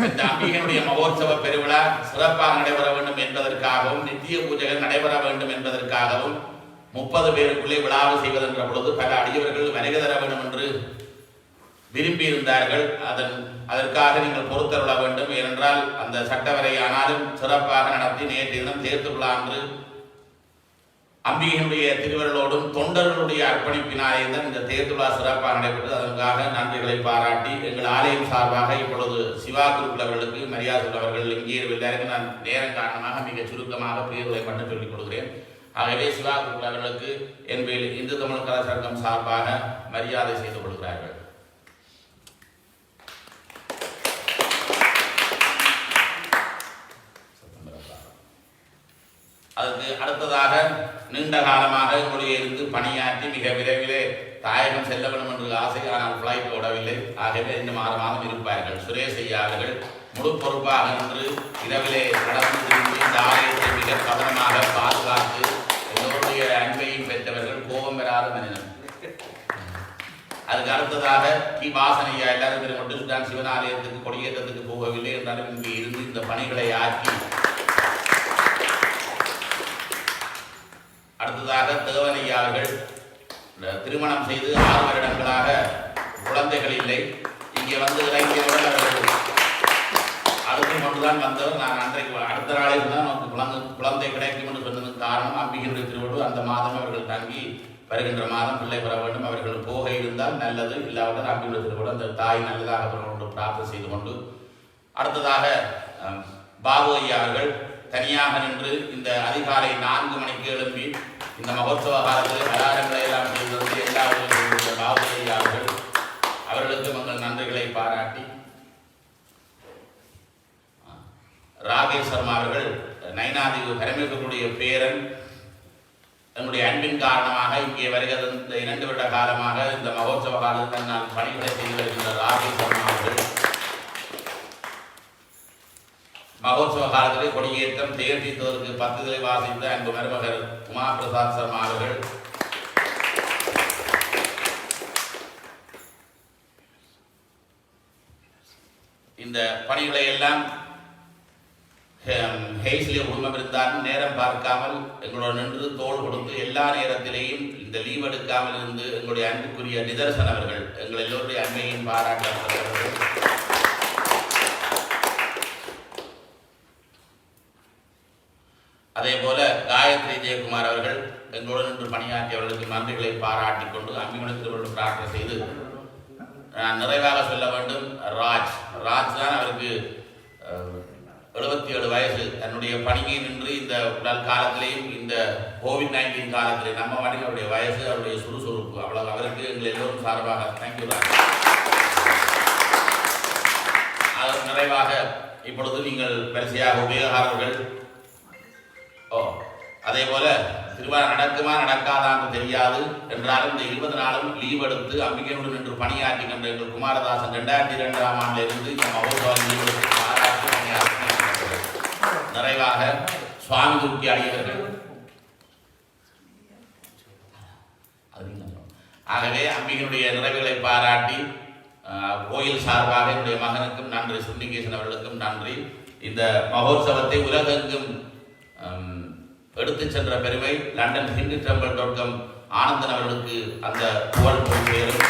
இந்த அம்பிகையினுடைய மகோத்சவ பெருவிழா சிறப்பாக நடைபெற வேண்டும் என்பதற்காகவும் நித்திய பூஜைகள் நடைபெற வேண்டும் என்பதற்காகவும் 30 பேருக்குள்ளே விழாவை செய்வதென்ற பொழுது பல அடியவர்கள் வருகை தர வேண்டும் என்று விரும்பி இருந்தார்கள். அதற்காக நீங்கள் பொறுத்தருள வேண்டும். ஏனென்றால் அந்த சட்டவரை ஆனாலும் சிறப்பாக நடத்தி நேற்று தினம் தேர்த்து விழா என்று அம்பிகையினுடைய திருவருளோடும் தொண்டர்களுடைய அர்ப்பணிப்பினாலே தான் இந்த தேர்த்து விழா சிறப்பாக நடைபெற்றது. அதற்காக நன்றிகளை பாராட்டி எங்கள் ஆலயம் சார்பாக இப்பொழுது சிவா குருக்குள் அவர்களுக்கு மரியாதை உள்ளவர்கள் இங்கே எல்லாருக்கும் நான் நேரம் காரணமாக மிக சுருக்கமாக பெயர்களை மட்டும் சொல்லிக் கொடுக்கிறேன். ஆகவே சிவா குருக்குள் அவர்களுக்கு என்பதில் இந்து தமிழ் கலாச்சார சங்கம் சார்பாக மரியாதை செய்து கொள்கிறார்கள். அதற்கு அடுத்ததாக நீண்ட காலமாக எங்களுடைய இருந்து பணியாற்றி மிக விரைவிலே தாயகம் செல்ல வேண்டும் என்று ஆசை, ஆனால் ஃப்ளைட் ஓடவில்லை. ஆகவே இந்த மாதம் இருப்பார்கள். சுரேஷ் ஐயா அவர்கள் முழு பொறுப்பாக நின்று இரவிலே நடந்து திரும்பி இந்த ஆலயத்தை மிக கவனமாக பாதுகாத்து எல்லோருடைய அன்பையும் பெற்றவர்கள், கோபம் பெறாத மனிதன். அதுக்கு அடுத்ததாக டி வாசன் ஐயா எல்லாரும் மட்டும் தான் சிவன் ஆலயத்துக்கு கொடியேற்றத்துக்கு போகவில்லை என்றாலும் இங்கே இருந்து இந்த பணிகளை ஆக்கி அடுத்ததாக தேவனையா அவர்கள் திருமணம் செய்து 6 வருடங்களாக குழந்தைகள் இல்லை. இங்கே வந்து இறங்கியவுடன் அவர்கள் அடுத்து கொண்டுதான் வந்தவர். நான் அன்றைக்கு அடுத்த நாளில் தான் நமக்கு குழந்தை கிடைக்கும் என்று சொன்னதுக்கு காரணம் அம்பிகையுடைய திருவிழா. அந்த மாதம் அவர்கள் தங்கி வருகின்ற மாதம் பிள்ளை பெற வேண்டும். அவர்கள் போக இருந்தால் நல்லது, இல்லாவிட்டால் அம்பிகையுடைய திருவிழா அந்த தாய் நல்லதாக அவர்களோடு பிரார்த்தனை செய்து கொண்டு அடுத்ததாக பாபு ஐயா அவர்கள் தனியாக நின்று இந்த அதிகாலை 4 மணிக்கு எழும்பி இந்த மகோத்சவ காலத்தில் விளையாடங்களை எல்லாம் செய்தது எல்லாவர்களும் பாபு ஐயா அவர்களுக்கு உங்கள் நன்றிகளை பாராட்டி ராகேஷ் சர்மா அவர்கள் நைனாதீவு பரமேஸ்வரனுடைய பேரன் என்னுடைய அன்பின் காரணமாக இங்கே வருகிறது. இந்த 2 வருட காலமாக இந்த மகோத்சவ காலத்தில் நான் பணிகளை செய்து வருகின்ற ராகேஷ் சர்மா அவர்கள் மகோத்சவ காலத்திலே கொடியேற்றம் தேர் தீர்த்ததற்கு 10 வாசித்த அன்பு மருமகர் உமா பிரசாத் சர்மா அவர்கள் இந்த பணிகளை எல்லாம் ஹெய்ஸ்லிய குடும்பம் இருந்தாலும் நேரம் பார்க்காமல் எங்களோட நின்று தோள் கொடுத்து எல்லா நேரத்திலேயும் இந்த லீவ் எடுக்காமல் இருந்து எங்களுடைய அன்புக்குரிய நிதர்சன் அவர்கள் எங்கள் எல்லோருடைய அன்பையும் பாராட்டப்பட்டவர்கள். அதே போல காயத்ரி ஜெயக்குமார் அவர்கள் எங்களோடு நின்று பணியாற்றியவர்களுக்கு நன்றிகளை பாராட்டி கொண்டு அம்பிமனத்திற்கு பிரார்த்தனை செய்து நான் நிறைவாக சொல்ல வேண்டும். ராஜ் தான் அவருக்கு 77 வயசு தன்னுடைய பணியை நின்று இந்த உடல் காலத்திலேயும் இந்த COVID-19 காலத்திலே நம்ம வணிக அவருடைய வயசு அவருடைய சுறுசுறுப்பு அவ்வளவு அவருக்கு எங்கள் எல்லோரும் சார்பாக தேங்க்யூ. அதன் நிறைவாக இப்பொழுது நீங்கள் வரிசையாக உபயோகாரர்கள் அதே போல திருமணம் நடக்குமா நடக்காதான்னு தெரியாது என்றாலும் இந்த 20 நாளும் லீவ் எடுத்து அம்பிகையுடன் நின்று பணியாற்றி கண்ட எங்கள் குமாரதாசன் 2002ஆம் ஆண்டிலிருந்து இந்த மகோத்சவம் லீவ் எடுத்து பாராட்டி பணியாற்றி நிறைவாக சுவாமி துர்க்கி அடியவர்கள். ஆகவே அம்பிகையுடைய நிறைவுகளை பாராட்டி கோயில் சார்பாக என்னுடைய மகனுக்கும் நன்றி, சுண்டிகேசன் அவர்களுக்கும் நன்றி. இந்த மகோத்சவத்தை உலகெங்கும் எடுத்து சென்ற பெருமை London Hindu temple .com Anandan அவர்களுக்கு அந்த புகழ் பொறுப்பேறும்.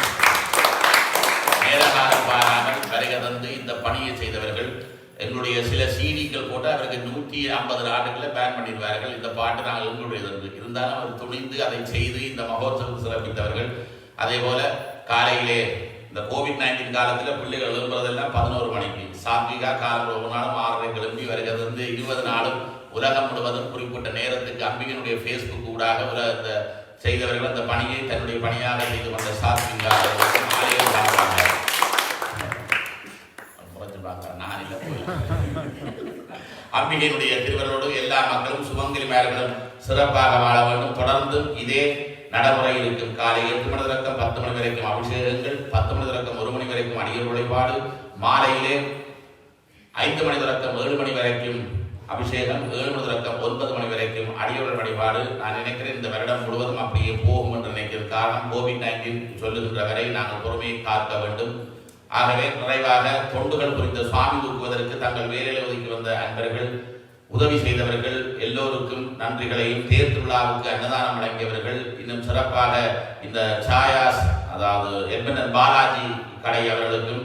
நேரமாக பாராமல் வருகை தந்து இந்த பணியை செய்தவர்கள் எங்களுடைய சில சீடிக்கள் போட்டு அவருக்கு 150 நாடுகளை பேன் பண்ணிடுவார்கள். இந்த பாட்டு நாங்கள் எங்களுடையது இருந்தாலும் அவர் துணிந்து அதை செய்து இந்த மகோத்சவம் சிறப்பித்தவர்கள். அதே போல காலையிலே இந்த COVID-19 காலத்தில் பிள்ளைகள் எழும்புறதெல்லாம் 11 மணிக்கு சாத்விகா காலம் ஒரு நாளும் 6:30 கிளம்பி வருகை தந்து 20 நாளும் உலகம் முழுவதும் குறிப்பிட்ட நேரத்துக்கு அம்பிகையினுடைய ஃபேஸ்புக் ஊடாக இந்த செய்தவர்கள் அந்த பணியை தன்னுடைய பணியாக செய்து கொண்ட சாத்விகா ஆலயம் பார்ப்பாங்க. நான் இல்லை அம்பிகையினுடைய திருவள்ளோடு எல்லா மக்களும் சுமங்கலி மேர்களும் சிறப்பாக வாழ வேண்டும். தொடர்ந்து இதே நடைமுறை இருக்கும். காலை 8 மணி தொடக்கம் 10 மணி வரைக்கும் அபிஷேகங்கள், 10 மணி தொடக்கம் 1 மணி வரைக்கும் அடியர் வழிபாடு, மாலையிலே 5 மணி தொடக்கம் 7 மணி வரைக்கும் அபிஷேகம், 7 மணி தொடக்கம் 9 மணி வரைக்கும் அடியோட வழிபாடு. நான் நினைக்கிறேன் இந்த வருடம் முழுவதும் அப்படியே போகும் என்று நினைக்கிறேன். காரணம் COVID-19 சொல்லுகின்ற வரை நாங்கள் பொறுமையை காக்க வேண்டும். ஆகவே நிறைவாக தொண்டுகள் புரிந்த சுவாமி தூக்குவதற்கு தங்கள் வேலையில் ஒதுக்கி வந்த அன்பர்கள், உதவி செய்தவர்கள் எல்லோருக்கும் நன்றிகளையும், தேர் திருவிழாவுக்கு அன்னதானம் வழங்கியவர்கள், இன்னும் சிறப்பாக இந்த சாயாஸ் அதாவது எம்பெண்ணன் பாலாஜி கடை அவர்களுக்கும்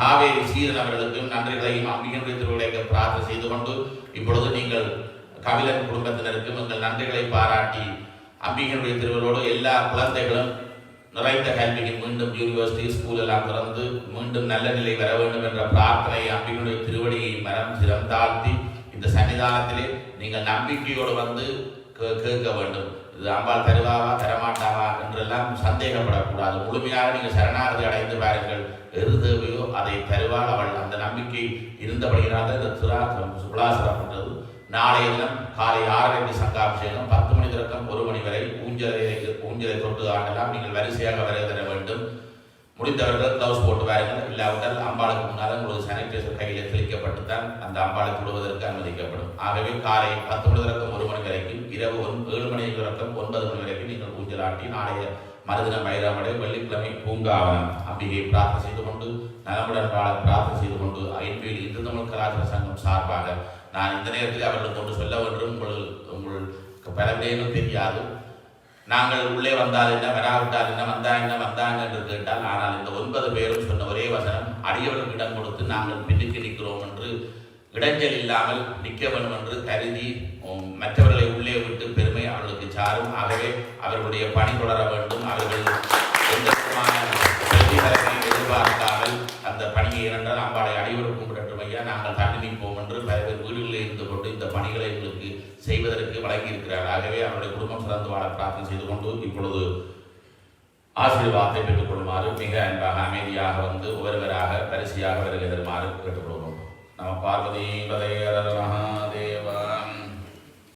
காவேரி சீரன் அவர்களுக்கும் நன்றிகளையும் அம்பிகையினுடைய திருவிழைக்கு பிரார்த்தனை செய்து கொண்டு இப்பொழுது நீங்கள் கபிலன் குடும்பத்தினருக்கும் எங்கள் நன்றிகளை பாராட்டி அம்பிகையினுடைய திருவிழோடு எல்லா குழந்தைகளும் நிறைந்த கல்விக்கு மீண்டும் யூனிவர்சிட்டி ஸ்கூல் எல்லாம் திறந்து மீண்டும் நல்ல நிலை வர வேண்டும் என்ற பிரார்த்தனை அம்பிகையுடைய திருவடியை மனம் சிரம் தாழ்த்தி இந்த சன்னிதானத்திலே நீங்கள் நம்பிக்கையோடு வந்து கேட்க வேண்டும். இது அம்பாள் தருவாவா தரமாட்டாவா என்றெல்லாம் சந்தேகப்படக்கூடாது. முழுமையாக நீங்கள் சரணாகதி அடைந்து பாருங்கள். எது தேவையோ அதை தருவாள் அவள். அந்த நம்பிக்கை இருந்தபடியாக இந்த சுபலாசரப்பட்டது. நாளைய தினம் காலை 6:30 சங்காபிஷேகம், 10 மணி தொடக்கம் 1 மணி வரை ஊஞ்சலை தொட்டு ஆடலாம். நீங்கள் வரிசையாக வருகை தர வேண்டும். முடிந்தவர்கள் கிளவுஸ் போட்டு வாருங்கள். இல்லாவிட்டால் அம்பாளுக்கு முன்னால் உங்களுக்கு சானிடைசர் கையில் தெளிக்கப்பட்டு தான் அந்த அம்பாளை தொடுவதற்கு அனுமதிக்கப்படும். ஆகவே காலை 10 மணி தொடக்கம் 1 மணி வரைக்கும், இரவு 7 மணி தொடக்கம் 9 மணி வரைக்கும் நீங்கள் ஊஞ்சலாட்டி நாளைய மறுதினம் வைராமடை வெள்ளிக்கிழமை பூங்காவனம் அம்பிகையை பிரார்த்தனை செய்து கொண்டு நலமுடன் வாழ பிரார்த்தனை செய்து கொண்டு ஐபியில் இந்து தமிழ் கலாச்சார சங்கம் சார்பாக நான் இந்த நேரத்தில் அவர்களுக்கு கொண்டு சொல்ல வேண்டும். உங்களுக்கு பல விடயங்கள் தெரியாது. நாங்கள் உள்ளே வந்தால் என்ன, வராவிட்டால் என்ன, வந்தாங்க என்று கேட்டால், ஆனால் இந்த 9 பேரும் சொன்ன ஒரே வசனம், அடியவர்களுக்கு இடம் கொடுத்து நாங்கள் பின்னுக்கு நிற்கிறோம் என்று, இடைஞ்சல் இல்லாமல் நிற்க வேண்டும் என்று கருதி மற்றவர்களை உள்ளே விட்டு பெருமை அவர்களுக்கு சாரும். ஆகவே அவர்களுடைய பணி தொடர வேண்டும். அவர்கள் எந்த விதமான பிரதிபலனையும் எதிர்பார்க்காமல் அந்த பணியை இரண்டால் அம்பாளை அடியோடு கும்பிடட்டும் ஐயா, நாங்கள் தள்ளி நிற்போம் என்று பல பேர் வீடுகளில் இருந்து கொண்டு இந்த பணிகளை எங்களுக்கு செய்வதற்கு வழங்கி இருக்கிறார். ஆகவே அவருடைய குடும்பம் சிறந்து வாழ பிரார்த்தனை செய்து கொண்டு இப்பொழுது ஆசீர்வாதத்தை பெற்றுக் கொள்ளுமாறு மிக அன்பாக அமைதியாக வந்து ஒவ்வொருவராக பரிசையாக வருகை தருமாறு கேட்டுக்கொள்வோம். நம பார்வதி பதையர மகாதேவ.